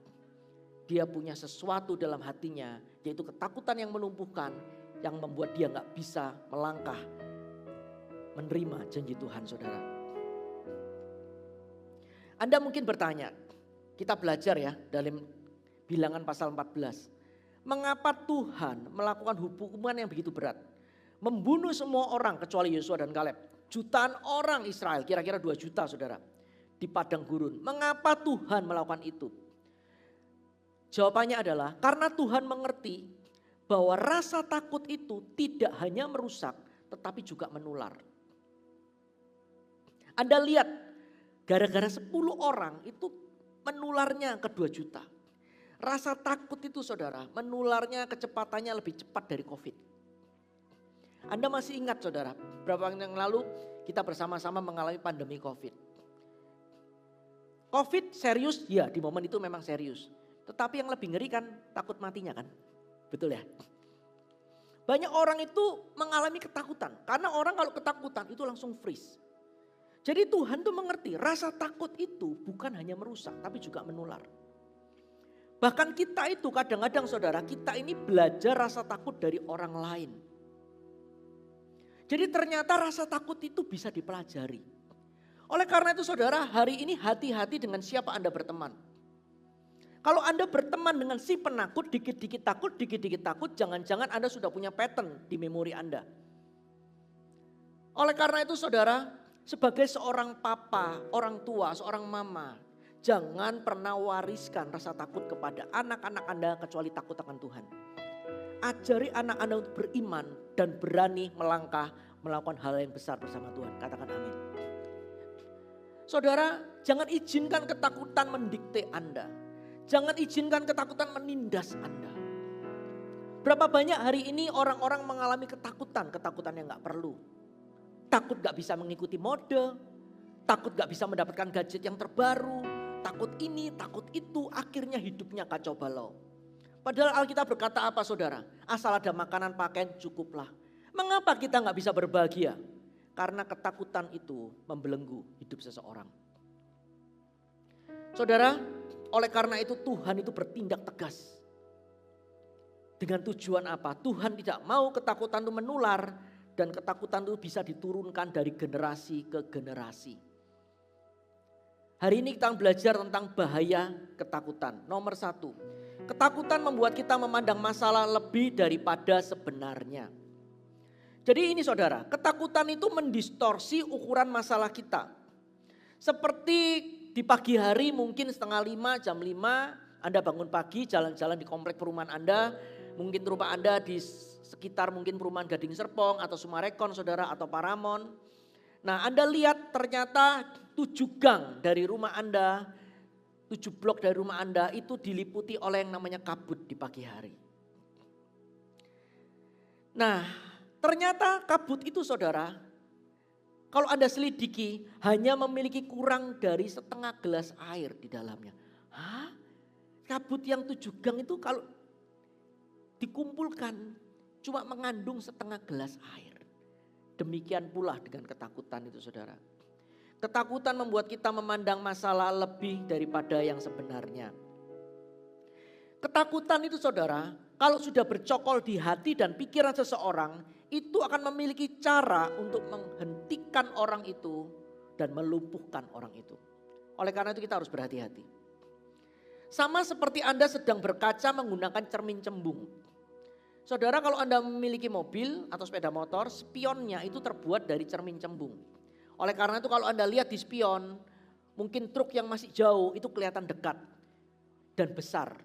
dia punya sesuatu dalam hatinya, yaitu ketakutan yang melumpuhkan, yang membuat dia gak bisa melangkah menerima janji Tuhan saudara. Anda mungkin bertanya, kita belajar ya dalam Bilangan pasal 14. Mengapa Tuhan melakukan hukuman yang begitu berat? Membunuh semua orang kecuali Yosua dan Kaleb. Jutaan orang Israel, kira-kira 2 juta saudara, di padang gurun. Mengapa Tuhan melakukan itu? Jawabannya adalah karena Tuhan mengerti bahwa rasa takut itu tidak hanya merusak tetapi juga menular. Anda lihat gara-gara 10 orang itu menularnya ke 2 juta. Rasa takut itu saudara menularnya kecepatannya lebih cepat dari COVID. Anda masih ingat saudara berapa tahun yang lalu kita bersama-sama mengalami pandemi COVID. COVID serius ya di momen itu memang serius. Tetapi yang lebih ngeri kan takut matinya kan. Betul ya? Banyak orang itu mengalami ketakutan. Karena orang kalau ketakutan itu langsung freeze. Jadi Tuhan tuh mengerti rasa takut itu bukan hanya merusak tapi juga menular. Bahkan kita itu kadang-kadang saudara kita ini belajar rasa takut dari orang lain. Jadi ternyata rasa takut itu bisa dipelajari. Oleh karena itu saudara hari ini hati-hati dengan siapa Anda berteman. Kalau Anda berteman dengan si penakut, dikit-dikit takut, jangan-jangan Anda sudah punya pattern di memori Anda. Oleh karena itu saudara, sebagai seorang papa, orang tua, seorang mama, jangan pernah wariskan rasa takut kepada anak-anak Anda kecuali takut akan Tuhan. Ajari anak Anda untuk beriman dan berani melangkah melakukan hal yang besar bersama Tuhan. Katakan amin. Saudara, jangan izinkan ketakutan mendikte Anda. Jangan izinkan ketakutan menindas Anda. Berapa banyak hari ini orang-orang mengalami ketakutan yang gak perlu. Takut gak bisa mengikuti mode, takut gak bisa mendapatkan gadget yang terbaru, takut ini, takut itu, akhirnya hidupnya kacau balau. Padahal Alkitab berkata apa saudara? Asal ada makanan pakaian cukuplah. Mengapa kita gak bisa berbahagia? Karena ketakutan itu membelenggu hidup seseorang. Saudara, oleh karena itu Tuhan itu bertindak tegas. Dengan tujuan apa? Tuhan tidak mau ketakutan itu menular dan ketakutan itu bisa diturunkan dari generasi ke generasi. Hari ini kita belajar tentang bahaya ketakutan. Nomor 1, ketakutan membuat kita memandang masalah lebih daripada sebenarnya. Jadi ini saudara, ketakutan itu mendistorsi ukuran masalah kita. Seperti di pagi hari mungkin 4:30, jam 5 Anda bangun pagi jalan-jalan di komplek perumahan Anda. Mungkin rumah Anda di sekitar mungkin perumahan Gading Serpong atau Sumarekon saudara atau Paramon. Nah Anda lihat ternyata 7 gang dari rumah Anda, 7 blok dari rumah Anda itu diliputi oleh yang namanya kabut di pagi hari. Nah ternyata kabut itu saudara, kalau Anda selidiki hanya memiliki kurang dari setengah gelas air di dalamnya. Hah? Kabut yang 7 gang itu kalau dikumpulkan cuma mengandung setengah gelas air. Demikian pula dengan ketakutan itu saudara. Ketakutan membuat kita memandang masalah lebih daripada yang sebenarnya. Ketakutan itu saudara, kalau sudah bercokol di hati dan pikiran seseorang, itu akan memiliki cara untuk menghentikan orang itu dan melumpuhkan orang itu. Oleh karena itu kita harus berhati-hati. Sama seperti Anda sedang berkaca menggunakan cermin cembung. Saudara, kalau Anda memiliki mobil atau sepeda motor, spionnya itu terbuat dari cermin cembung. Oleh karena itu kalau Anda lihat di spion, mungkin truk yang masih jauh itu kelihatan dekat dan besar.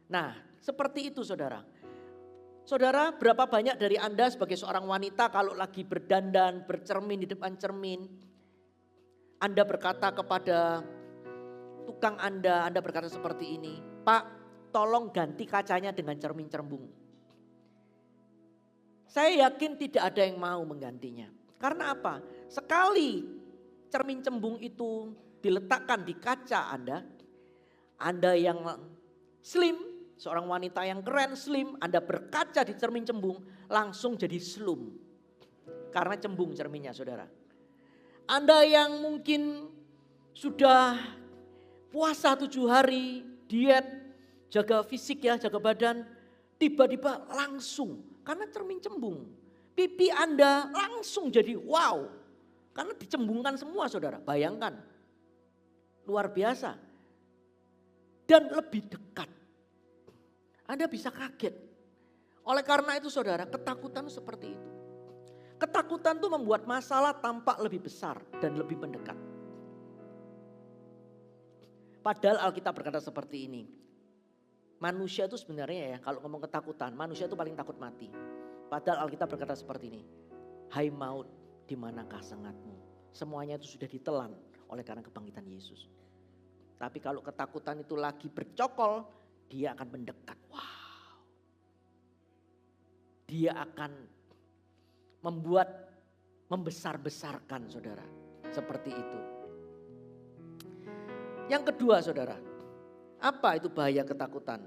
Nah, seperti itu saudara. Saudara, berapa banyak dari Anda sebagai seorang wanita kalau lagi berdandan, bercermin di depan cermin, Anda berkata kepada tukang Anda berkata seperti ini, "Pak, tolong ganti kacanya dengan cermin cembung." Saya yakin tidak ada yang mau menggantinya. Karena apa? Sekali cermin cembung itu diletakkan di kaca Anda yang slim, seorang wanita yang keren, slim, Anda berkaca di cermin cembung, langsung jadi slum. Karena cembung cerminnya saudara. Anda yang mungkin sudah puasa 7 hari, diet, jaga fisik ya, jaga badan. Tiba-tiba langsung, karena cermin cembung. Pipi Anda langsung jadi wow. Karena dicembungkan semua saudara, bayangkan. Luar biasa. Dan lebih dekat. Anda bisa kaget. Oleh karena itu saudara, ketakutan seperti itu. Ketakutan itu membuat masalah tampak lebih besar dan lebih mendekat. Padahal Alkitab berkata seperti ini. Manusia itu sebenarnya ya, kalau ngomong ketakutan, manusia itu paling takut mati. Padahal Alkitab berkata seperti ini. Hai maut, di manakah sengatmu? Semuanya itu sudah ditelan oleh karena kebangkitan Yesus. Tapi kalau ketakutan itu lagi bercokol, dia akan mendekat. Wow. Dia akan membesar-besarkan saudara. Seperti itu. Yang kedua saudara. Apa itu bahaya ketakutan?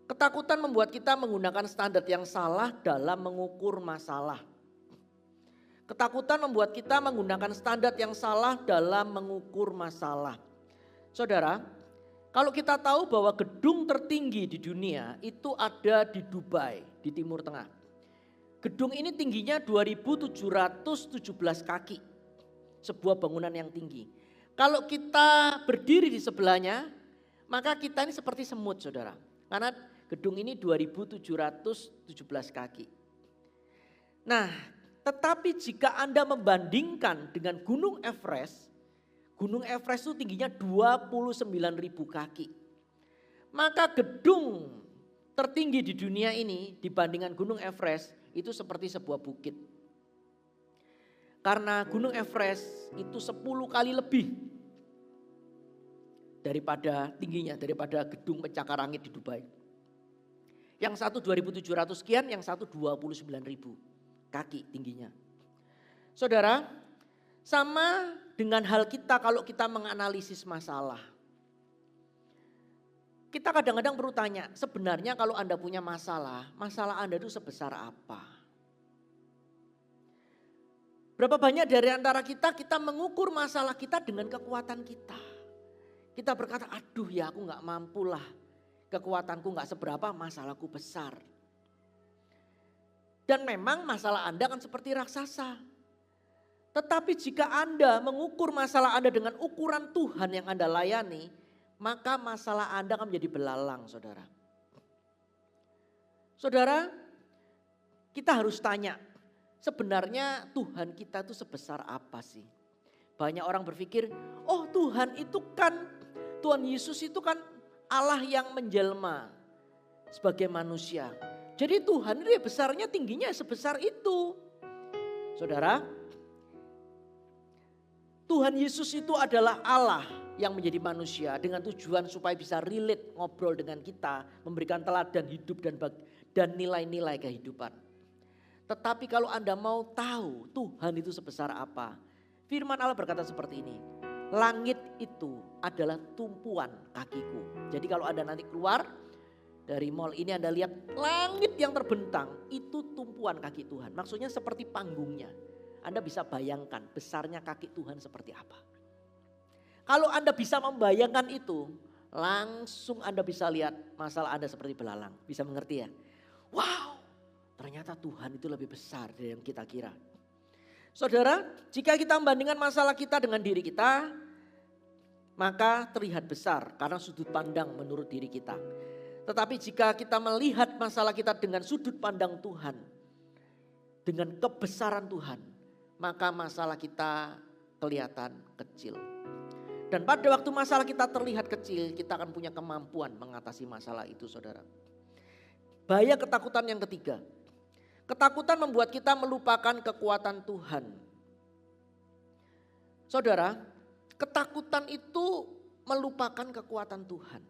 Ketakutan membuat kita menggunakan standar yang salah dalam mengukur masalah. Ketakutan membuat kita menggunakan standar yang salah dalam mengukur masalah. Saudara, kalau kita tahu bahwa gedung tertinggi di dunia itu ada di Dubai, di Timur Tengah. Gedung ini tingginya 2.717 kaki. Sebuah bangunan yang tinggi. Kalau kita berdiri di sebelahnya, maka kita ini seperti semut saudara. Karena gedung ini 2.717 kaki. Nah, tetapi jika Anda membandingkan dengan Gunung Everest itu tingginya 29.000 kaki. Maka gedung tertinggi di dunia ini dibandingkan Gunung Everest itu seperti sebuah bukit. Karena Gunung Everest itu 10 kali lebih daripada tingginya, daripada gedung pencakar langit di Dubai. Yang satu 2.700 sekian, yang satu 29.000 kaki tingginya. Saudara, sama dengan hal kita kalau kita menganalisis masalah. Kita kadang-kadang perlu tanya, sebenarnya kalau Anda punya masalah Anda itu sebesar apa? Berapa banyak dari antara kita mengukur masalah kita dengan kekuatan kita. Kita berkata, aduh ya aku gak mampu lah. Kekuatanku gak seberapa, masalahku besar. Dan memang masalah Anda kan seperti raksasa. Tetapi jika Anda mengukur masalah Anda dengan ukuran Tuhan yang Anda layani, maka masalah Anda akan menjadi belalang saudara. Saudara, kita harus tanya, sebenarnya Tuhan kita itu sebesar apa sih? Banyak orang berpikir, oh Tuhan Yesus itu kan Allah yang menjelma sebagai manusia. Jadi Tuhan itu besarnya tingginya sebesar itu. Saudara, Tuhan Yesus itu adalah Allah yang menjadi manusia dengan tujuan supaya bisa relate, ngobrol dengan kita, memberikan teladan hidup dan nilai-nilai kehidupan. Tetapi kalau Anda mau tahu Tuhan itu sebesar apa, firman Allah berkata seperti ini, langit itu adalah tumpuan kakiku. Jadi kalau Anda nanti keluar dari mall ini Anda lihat langit yang terbentang itu tumpuan kaki Tuhan. Maksudnya seperti panggungnya. Anda bisa bayangkan besarnya kaki Tuhan seperti apa. Kalau Anda bisa membayangkan itu, langsung Anda bisa lihat masalah Anda seperti belalang. Bisa mengerti ya? Wow, ternyata Tuhan itu lebih besar dari yang kita kira. Saudara, jika kita membandingkan masalah kita dengan diri kita, maka terlihat besar karena sudut pandang menurut diri kita. Tetapi jika kita melihat masalah kita dengan sudut pandang Tuhan, dengan kebesaran Tuhan, maka masalah kita kelihatan kecil. Dan pada waktu masalah kita terlihat kecil, kita akan punya kemampuan mengatasi masalah itu, saudara. Bahaya ketakutan yang ketiga. Ketakutan membuat kita melupakan kekuatan Tuhan. Saudara, ketakutan itu melupakan kekuatan Tuhan.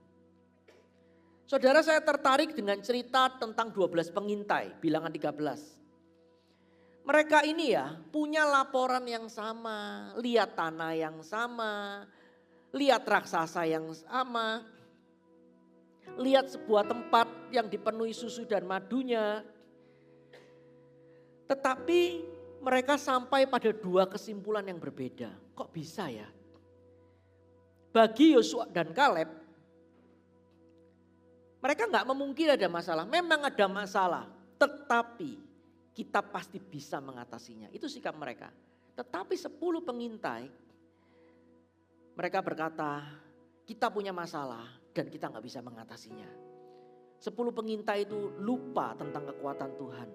Saudara, saya tertarik dengan cerita tentang 12 pengintai, bilangan 13. Mereka ini ya punya laporan yang sama, lihat tanah yang sama, lihat raksasa yang sama, lihat sebuah tempat yang dipenuhi susu dan madunya. Tetapi mereka sampai pada dua kesimpulan yang berbeda. Kok bisa ya? Bagi Yosua dan Kaleb, mereka nggak memungkiri ada masalah. Memang ada masalah, tetapi kita pasti bisa mengatasinya. Itu sikap mereka. Tetapi 10 pengintai, mereka berkata, kita punya masalah dan kita nggak bisa mengatasinya. 10 pengintai itu lupa tentang kekuatan Tuhan.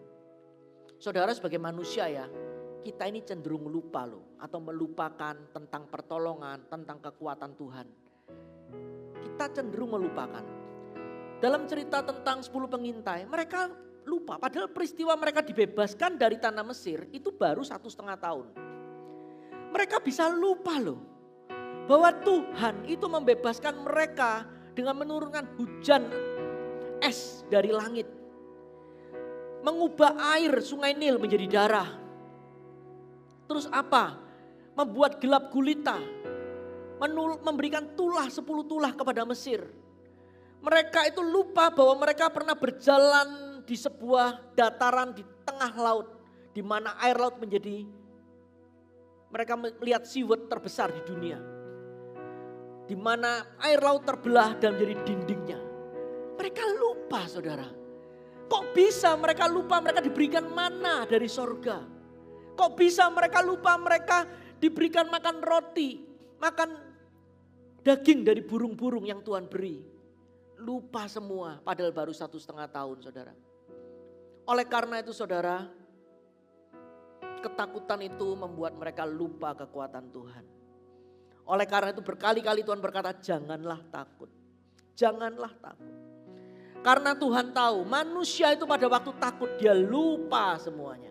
Saudara, sebagai manusia ya, kita ini cenderung lupa loh. Atau melupakan tentang pertolongan, tentang kekuatan Tuhan. Kita cenderung melupakan. Dalam cerita tentang 10 pengintai, mereka lupa. Padahal peristiwa mereka dibebaskan dari tanah Mesir itu baru 1,5 tahun. Mereka bisa lupa loh. Bahwa Tuhan itu membebaskan mereka dengan menurunkan hujan es dari langit. Mengubah air sungai Nil menjadi darah. Terus apa? Membuat gelap gulita. Memberikan tulah 10 tulah kepada Mesir. Mereka itu lupa bahwa mereka pernah berjalan di sebuah dataran di tengah laut. Di mana air laut menjadi, mereka melihat seaward terbesar di dunia. Di mana air laut terbelah dan menjadi dindingnya. Mereka lupa, saudara. Kok bisa mereka lupa mereka diberikan mana dari sorga? Kok bisa mereka lupa mereka diberikan makan roti, makan daging dari burung-burung yang Tuhan beri? Lupa semua padahal baru 1,5 tahun, saudara. Oleh karena itu, saudara, ketakutan itu membuat mereka lupa kekuatan Tuhan. Oleh karena itu berkali-kali Tuhan berkata, janganlah takut. Janganlah takut. Karena Tuhan tahu manusia itu pada waktu takut dia lupa semuanya.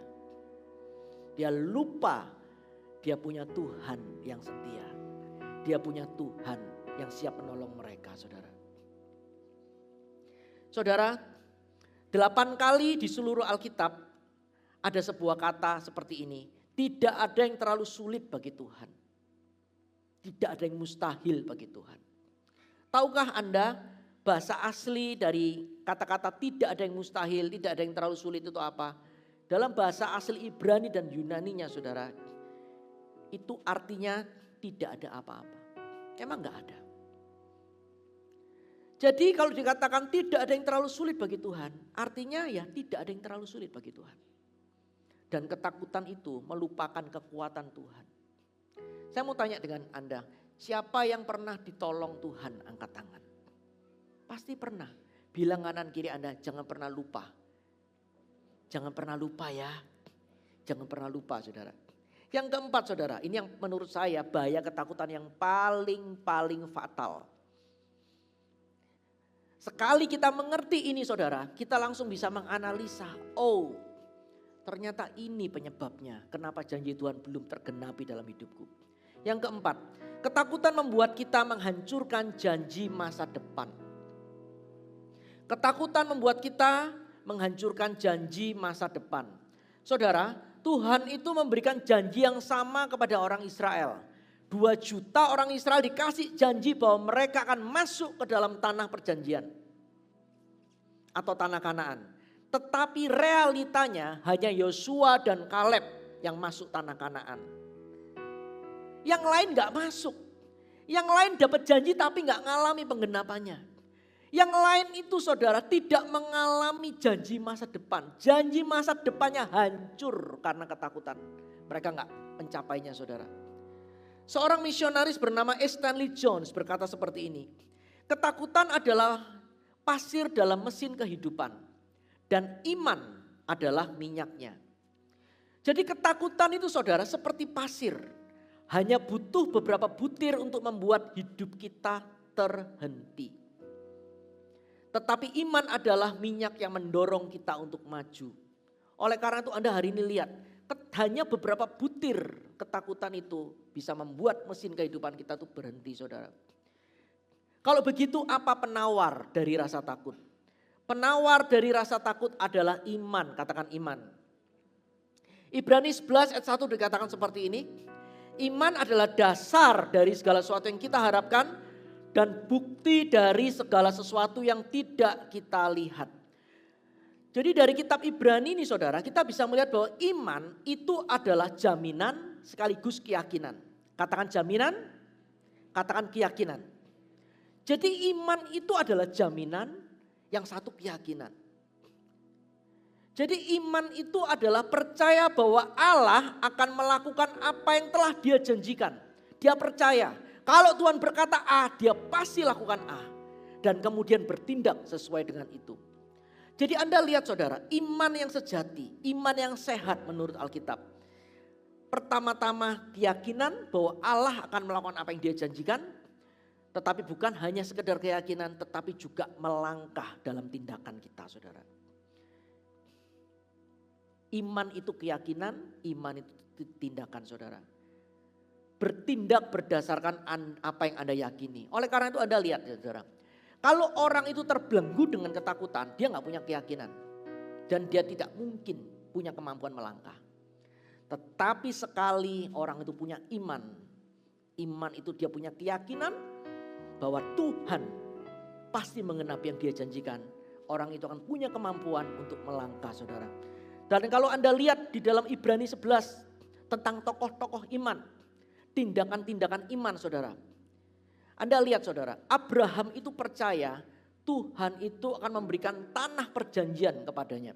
Dia lupa dia punya Tuhan yang setia. Dia punya Tuhan yang siap menolong mereka, saudara. Saudara, 8 kali di seluruh Alkitab ada sebuah kata seperti ini. Tidak ada yang terlalu sulit bagi Tuhan. Tidak ada yang mustahil bagi Tuhan. Tahukah Anda? Bahasa asli dari kata-kata tidak ada yang mustahil, tidak ada yang terlalu sulit itu apa? Dalam bahasa asli Ibrani dan Yunaninya, saudara, itu artinya tidak ada apa-apa. Emang gak ada. Jadi kalau dikatakan tidak ada yang terlalu sulit bagi Tuhan, artinya ya tidak ada yang terlalu sulit bagi Tuhan. Dan ketakutan itu melupakan kekuatan Tuhan. Saya mau tanya dengan Anda, siapa yang pernah ditolong Tuhan? Angkat tangan. Pasti pernah. Bilang kanan kiri Anda, jangan pernah lupa. Jangan pernah lupa ya. Jangan pernah lupa, saudara. Yang keempat, saudara, ini yang menurut saya bahaya ketakutan yang paling fatal. Sekali kita mengerti ini, saudara, kita langsung bisa menganalisa. Oh, ternyata ini penyebabnya. Kenapa janji Tuhan belum tergenapi dalam hidupku. Yang keempat, ketakutan membuat kita menghancurkan janji masa depan. Ketakutan membuat kita menghancurkan janji masa depan. Saudara, Tuhan itu memberikan janji yang sama kepada orang Israel. 2 juta orang Israel dikasih janji bahwa mereka akan masuk ke dalam tanah perjanjian. Atau tanah Kanaan. Tetapi realitanya hanya Yosua dan Kaleb yang masuk tanah Kanaan. Yang lain gak masuk. Yang lain dapat janji tapi gak ngalami penggenapannya. Yang lain itu saudara tidak mengalami janji masa depan. Janji masa depannya hancur karena ketakutan. Mereka nggak mencapainya saudara. Seorang misionaris bernama Stanley Jones berkata seperti ini. Ketakutan adalah pasir dalam mesin kehidupan. Dan iman adalah minyaknya. Jadi ketakutan itu saudara seperti pasir. Hanya butuh beberapa butir untuk membuat hidup kita terhenti. Tetapi iman adalah minyak yang mendorong kita untuk maju. Oleh karena itu Anda hari ini lihat. Hanya beberapa butir ketakutan itu bisa membuat mesin kehidupan kita itu berhenti saudara. Kalau begitu apa penawar dari rasa takut? Penawar dari rasa takut adalah iman, katakan iman. Ibrani 11 ayat 1 dikatakan seperti ini. Iman adalah dasar dari segala sesuatu yang kita harapkan dan bukti dari segala sesuatu yang tidak kita lihat. Jadi dari kitab Ibrani ini saudara, kita bisa melihat bahwa iman itu adalah jaminan sekaligus keyakinan. Katakan jaminan, katakan keyakinan. Jadi iman itu adalah jaminan, yang satu keyakinan. Jadi iman itu adalah percaya bahwa Allah akan melakukan apa yang telah Dia janjikan. Dia percaya kalau Tuhan berkata A, Dia pasti lakukan A. Dan kemudian bertindak sesuai dengan itu. Jadi Anda lihat saudara, iman yang sejati, iman yang sehat menurut Alkitab. Pertama-tama keyakinan bahwa Allah akan melakukan apa yang Dia janjikan. Tetapi bukan hanya sekedar keyakinan, tetapi juga melangkah dalam tindakan kita saudara. Iman itu keyakinan, iman itu tindakan saudara. Bertindak berdasarkan apa yang Anda yakini. Oleh karena itu Anda lihat saudara. Kalau orang itu terbelenggu dengan ketakutan, dia gak punya keyakinan. Dan dia tidak mungkin punya kemampuan melangkah. Tetapi sekali orang itu punya iman. Iman itu dia punya keyakinan bahwa Tuhan pasti mengenapi yang Dia janjikan. Orang itu akan punya kemampuan untuk melangkah saudara. Dan kalau Anda lihat di dalam Ibrani 11 tentang tokoh-tokoh iman. Tindakan-tindakan iman saudara. Anda lihat saudara, Abraham itu percaya Tuhan itu akan memberikan tanah perjanjian kepadanya.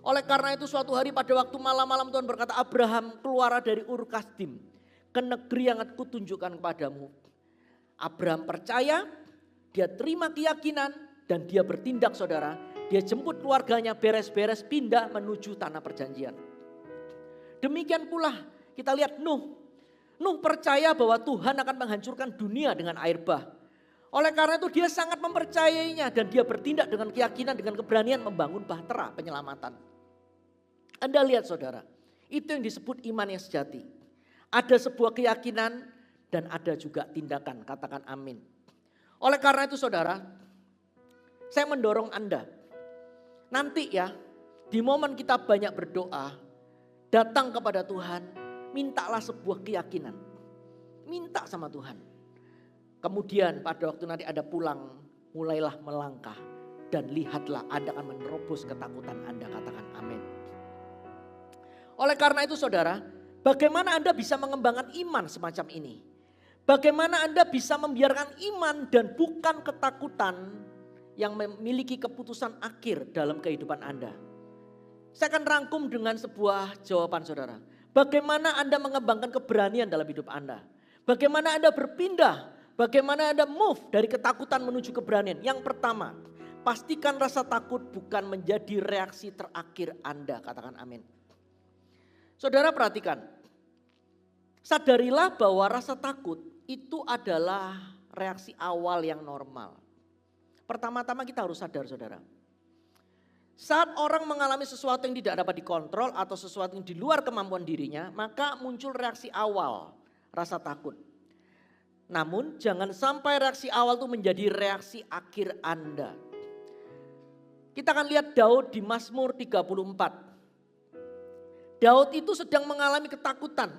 Oleh karena itu suatu hari pada waktu malam-malam Tuhan berkata, Abraham keluar dari Ur Kasdim ke negeri yang aku tunjukkan kepadamu. Abraham percaya, dia terima keyakinan dan dia bertindak saudara. Dia jemput keluarganya beres-beres pindah menuju tanah perjanjian. Demikian pula kita lihat Nuh. Nuh percaya bahwa Tuhan akan menghancurkan dunia dengan air bah. Oleh karena itu dia sangat mempercayainya dan dia bertindak dengan keyakinan, dengan keberanian membangun bahtera penyelamatan. Anda lihat saudara, itu yang disebut iman yang sejati. Ada sebuah keyakinan dan ada juga tindakan, katakan amin. Oleh karena itu saudara, saya mendorong Anda. Nanti ya, di momen kita banyak berdoa, datang kepada Tuhan. Mintalah sebuah keyakinan. Minta sama Tuhan. Kemudian pada waktu nanti Anda pulang, mulailah melangkah. Dan lihatlah Anda akan menerobos ketakutan Anda, katakan amin. Oleh karena itu saudara, bagaimana Anda bisa mengembangkan iman semacam ini? Bagaimana Anda bisa membiarkan iman dan bukan ketakutan yang memiliki keputusan akhir dalam kehidupan Anda? Saya akan rangkum dengan sebuah jawaban saudara. Bagaimana Anda mengembangkan keberanian dalam hidup Anda? Bagaimana Anda berpindah? Bagaimana Anda move dari ketakutan menuju keberanian? Yang pertama, pastikan rasa takut bukan menjadi reaksi terakhir Anda. Katakan amin. Saudara perhatikan. Sadarilah bahwa rasa takut itu adalah reaksi awal yang normal. Pertama-tama kita harus sadar saudara. Saat orang mengalami sesuatu yang tidak dapat dikontrol atau sesuatu yang di luar kemampuan dirinya, maka muncul reaksi awal, rasa takut. Namun jangan sampai reaksi awal itu menjadi reaksi akhir Anda. Kita akan lihat Daud di Mazmur 34. Daud itu sedang mengalami ketakutan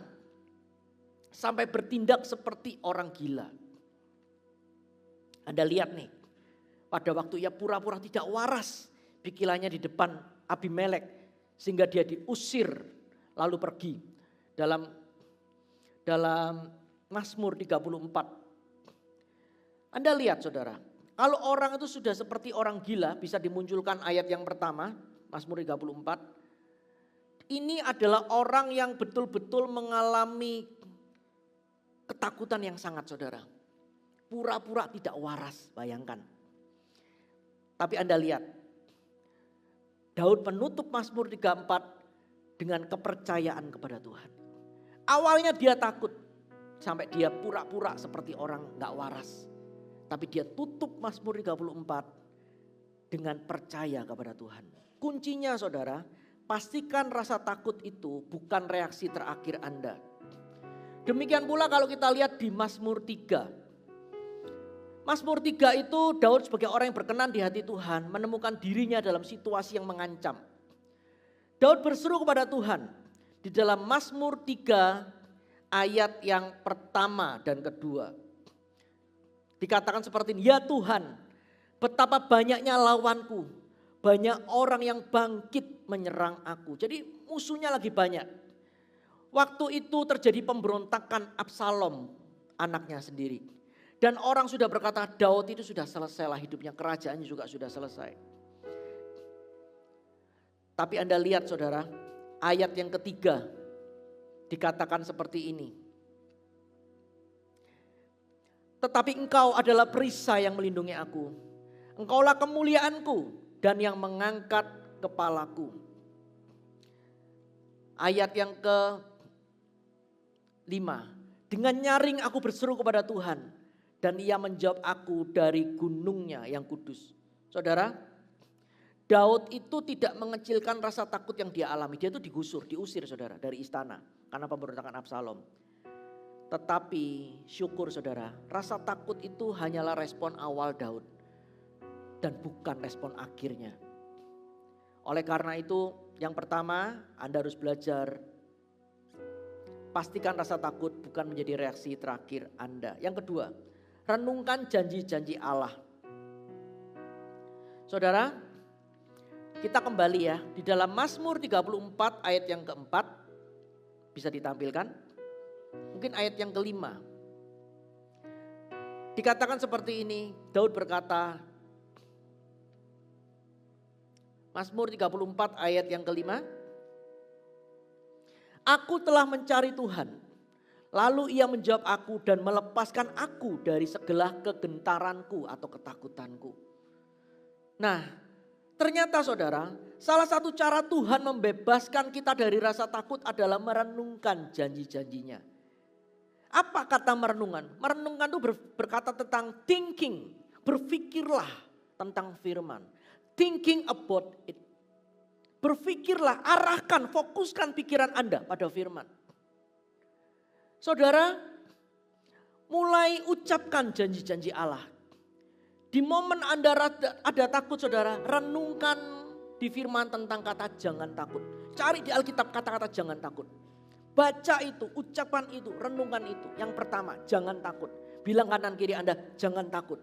sampai bertindak seperti orang gila. Anda lihat nih, pada waktu ia pura-pura tidak waras. Pikirannya di depan Abimelek sehingga dia diusir lalu pergi. Dalam Mazmur 34. Anda lihat saudara, Kalau orang itu sudah seperti orang gila, bisa dimunculkan ayat yang pertama, Mazmur 34. Ini adalah orang yang betul-betul mengalami ketakutan yang sangat, saudara. Pura-pura tidak waras, bayangkan. Tapi Anda lihat, Daud menutup Mazmur 34 dengan kepercayaan kepada Tuhan. Awalnya dia takut, sampai dia pura-pura seperti orang gak waras. Tapi dia tutup Mazmur 34 dengan percaya kepada Tuhan. Kuncinya saudara, pastikan rasa takut itu bukan reaksi terakhir Anda. Demikian pula kalau kita lihat di Mazmur 3. Mazmur 3 itu Daud sebagai orang yang berkenan di hati Tuhan menemukan dirinya dalam situasi yang mengancam. Daud berseru kepada Tuhan di dalam Mazmur 3 ayat yang pertama dan kedua. Dikatakan seperti ini, ya Tuhan, betapa banyaknya lawanku, banyak orang yang bangkit menyerang aku. Jadi musuhnya lagi banyak. Waktu itu terjadi pemberontakan Absalom, anaknya sendiri. Dan orang sudah berkata Daud itu sudah selesai lah hidupnya, kerajaannya juga sudah selesai. Tapi Anda lihat saudara, ayat yang ketiga dikatakan seperti ini. Tetapi engkau adalah perisai yang melindungi aku. Engkaulah kemuliaanku dan yang mengangkat kepalaku. Ayat yang ke-5. Dengan nyaring aku berseru kepada Tuhan dan ia menjawab aku dari gunungnya yang kudus. Saudara, Daud itu tidak mengecilkan rasa takut yang dia alami. Dia itu diusir saudara dari istana karena pemberontakan Absalom. Tetapi syukur saudara, rasa takut itu hanyalah respon awal Daud dan bukan respon akhirnya. Oleh karena itu yang pertama Anda harus belajar, pastikan rasa takut bukan menjadi reaksi terakhir Anda. Yang kedua, renungkan janji-janji Allah. Saudara, kita kembali ya di dalam Mazmur 34 ayat yang keempat, bisa ditampilkan. Mungkin ayat yang kelima. Dikatakan seperti ini, Daud berkata, Mazmur 34 ayat yang kelima. Aku telah mencari Tuhan, lalu ia menjawab aku dan melepaskan aku dari segala kegentaranku atau ketakutanku. Nah, ternyata saudara, salah satu cara Tuhan membebaskan kita dari rasa takut adalah merenungkan janji-janjinya. Apa kata merenungkan? Merenungkan itu berkata tentang thinking. Berpikirlah tentang firman. Thinking about it. Berpikirlah, arahkan, fokuskan pikiran Anda pada firman. Saudara, mulai ucapkan janji-janji Allah. Di momen Anda ada takut saudara, renungkan di firman tentang kata jangan takut. Cari di Alkitab kata-kata jangan takut. Baca itu, ucapan itu, renungkan itu. Yang pertama, jangan takut. Bilang kanan kiri Anda, jangan takut.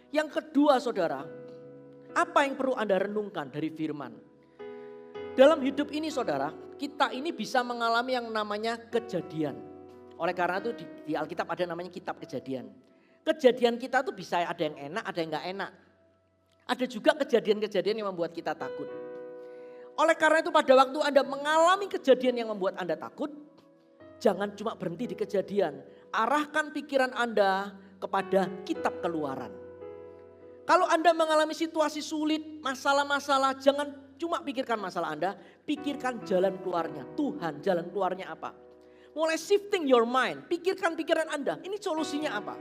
Yang kedua saudara, apa yang perlu Anda renungkan dari firman? Dalam hidup ini saudara, kita ini bisa mengalami yang namanya kejadian. Oleh karena itu di Alkitab ada namanya kitab kejadian. Kejadian kita tuh bisa ada yang enak, ada yang gak enak. Ada juga kejadian-kejadian yang membuat kita takut. Oleh karena itu pada waktu Anda mengalami kejadian yang membuat Anda takut, jangan cuma berhenti di kejadian. Arahkan pikiran Anda kepada kitab Keluaran. Kalau Anda mengalami situasi sulit, masalah-masalah, jangan cuma pikirkan masalah Anda, pikirkan jalan keluarnya. Tuhan, jalan keluarnya apa? Mulai shifting your mind, pikirkan pikiran Anda, ini solusinya apa?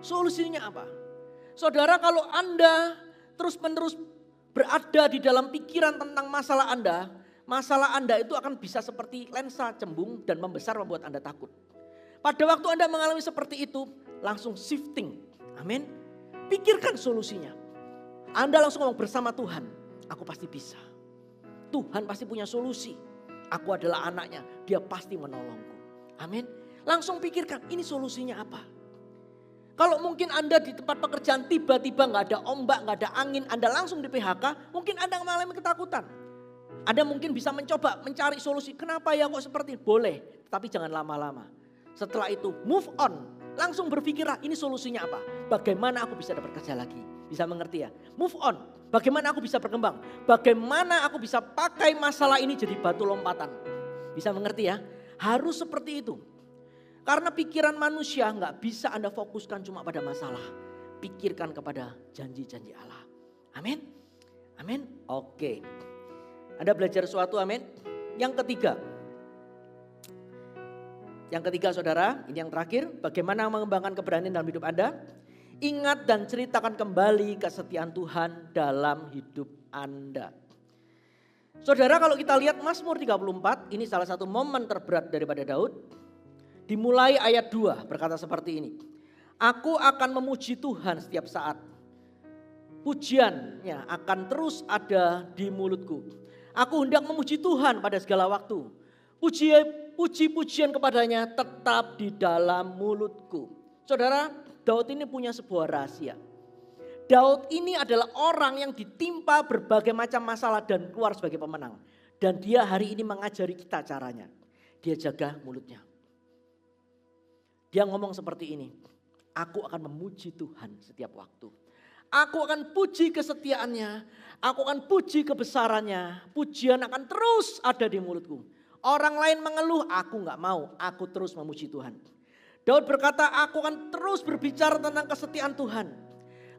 Solusinya apa? Saudara, kalau Anda terus-menerus berada di dalam pikiran tentang masalah Anda itu akan bisa seperti lensa cembung dan membesar membuat Anda takut. Pada waktu Anda mengalami seperti itu, langsung shifting. Amin. Pikirkan solusinya. Anda langsung ngomong bersama Tuhan, aku pasti bisa. Tuhan pasti punya solusi. Aku adalah anaknya, dia pasti menolongku. Amin. Langsung pikirkan, ini solusinya apa? Kalau mungkin Anda di tempat pekerjaan tiba-tiba gak ada ombak, gak ada angin, Anda langsung di PHK, mungkin Anda mengalami ketakutan. Anda mungkin bisa mencoba mencari solusi, kenapa ya kok seperti ini? Boleh, tapi jangan lama-lama. Setelah itu move on, Langsung berpikirlah, ini solusinya apa? Bagaimana aku bisa dapat kerja lagi? Bisa mengerti ya? Move on. Bagaimana aku bisa berkembang? Bagaimana aku bisa pakai masalah ini jadi batu lompatan? Bisa mengerti ya? Harus seperti itu. Karena pikiran manusia nggak bisa Anda fokuskan cuma pada masalah. Pikirkan kepada janji-janji Allah. Amin. Amin. Oke. Anda belajar sesuatu, amin. Yang ketiga. Yang ketiga saudara, ini yang terakhir. Bagaimana mengembangkan keberanian dalam hidup Anda? Ingat dan ceritakan kembali kesetiaan Tuhan dalam hidup Anda. Saudara, kalau kita lihat Mazmur 34, ini salah satu momen terberat daripada Daud. Dimulai ayat 2 berkata seperti ini. Aku akan memuji Tuhan setiap saat. Pujiannya akan terus ada di mulutku. Aku hendak memuji Tuhan pada segala waktu. Puji-pujian kepadanya tetap di dalam mulutku. Saudara, Daud ini punya sebuah rahasia. Daud ini adalah orang yang ditimpa berbagai macam masalah dan keluar sebagai pemenang. Dan dia hari ini mengajari kita caranya. Dia jaga mulutnya. Dia ngomong seperti ini. Aku akan memuji Tuhan setiap waktu. Aku akan puji kesetiaannya. Aku akan puji kebesarannya. Pujian akan terus ada di mulutku. Orang lain mengeluh, aku gak mau. Aku terus memuji Tuhan. Daud berkata, aku akan terus berbicara tentang kesetiaan Tuhan.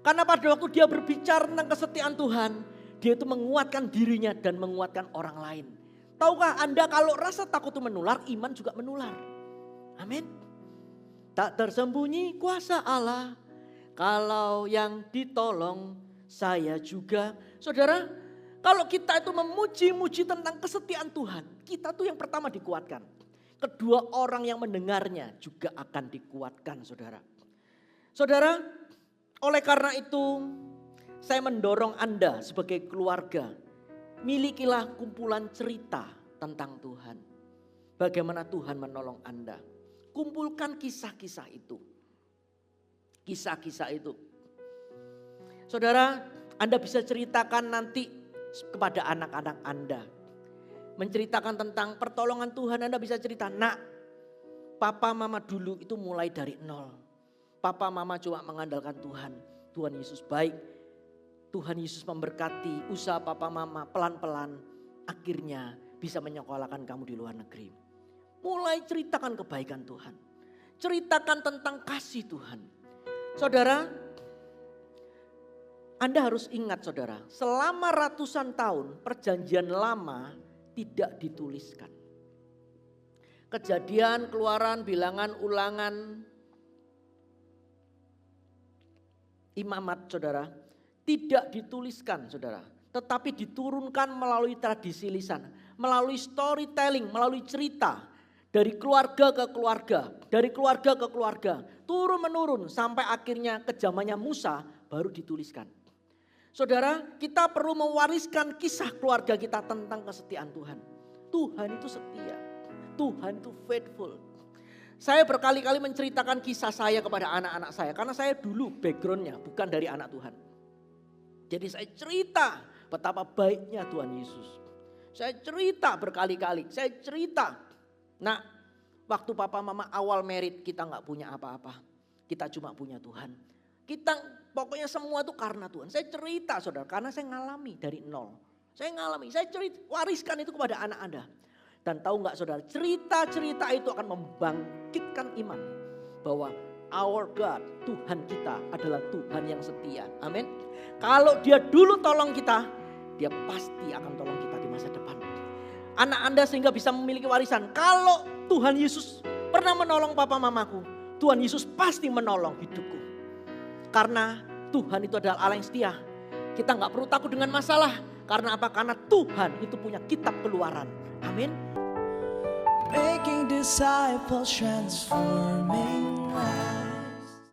Karena pada waktu dia berbicara tentang kesetiaan Tuhan, dia itu menguatkan dirinya dan menguatkan orang lain. Tahukah Anda kalau rasa takut itu menular, iman juga menular. Amin. Tak tersembunyi kuasa Allah, kalau yang ditolong saya juga. Saudara, kalau kita itu memuji-muji tentang kesetiaan Tuhan, kita tuh yang pertama dikuatkan. Kedua orang yang mendengarnya juga akan dikuatkan, saudara. Saudara, oleh karena itu saya mendorong Anda sebagai keluarga, milikilah kumpulan cerita tentang Tuhan. Bagaimana Tuhan menolong Anda. Kumpulkan kisah-kisah itu. Kisah-kisah itu. Saudara, Anda bisa ceritakan nanti kepada anak-anak Anda. Menceritakan tentang pertolongan Tuhan, Anda bisa cerita, nak, papa mama dulu itu mulai dari nol. Papa mama cuma mengandalkan Tuhan. Tuhan Yesus baik. Tuhan Yesus memberkati usaha papa mama pelan-pelan. Akhirnya bisa menyekolahkan kamu di luar negeri. Mulai ceritakan kebaikan Tuhan. Ceritakan tentang kasih Tuhan. Saudara, Anda harus ingat saudara, selama ratusan tahun perjanjian lama tidak dituliskan. Kejadian, Keluaran, Bilangan, Ulangan, Imamat saudara, tidak dituliskan saudara. Tetapi diturunkan melalui tradisi lisan, melalui storytelling, melalui cerita. Dari keluarga ke keluarga, dari keluarga ke keluarga. Turun menurun sampai akhirnya ke zamannya Musa baru dituliskan. Saudara, kita perlu mewariskan kisah keluarga kita tentang kesetiaan Tuhan. Tuhan itu setia. Tuhan itu faithful. Saya berkali-kali menceritakan kisah saya kepada anak-anak saya. Karena saya dulu backgroundnya bukan dari anak Tuhan. Jadi saya cerita betapa baiknya Tuhan Yesus. Saya cerita berkali-kali. Saya cerita. Nah, waktu papa mama awal married kita gak punya apa-apa. Kita cuma punya Tuhan. Kita pokoknya semua itu karena Tuhan. Saya cerita saudara, karena saya ngalami dari nol. Saya ngalami, saya cerita, wariskan itu kepada anak Anda. Dan tahu gak saudara, cerita-cerita itu akan membangkitkan iman. Bahwa our God, Tuhan kita adalah Tuhan yang setia. Amin. Kalau dia dulu tolong kita, dia pasti akan tolong kita di masa depan. Anak Anda sehingga bisa memiliki warisan. Kalau Tuhan Yesus pernah menolong papa mamaku, Tuhan Yesus pasti menolong hidupku. Karena Tuhan itu adalah Allah yang setia. Kita gak perlu takut dengan masalah. Karena apa? Karena Tuhan itu punya kitab keluaran. Amin. Making disciples, transforming lives.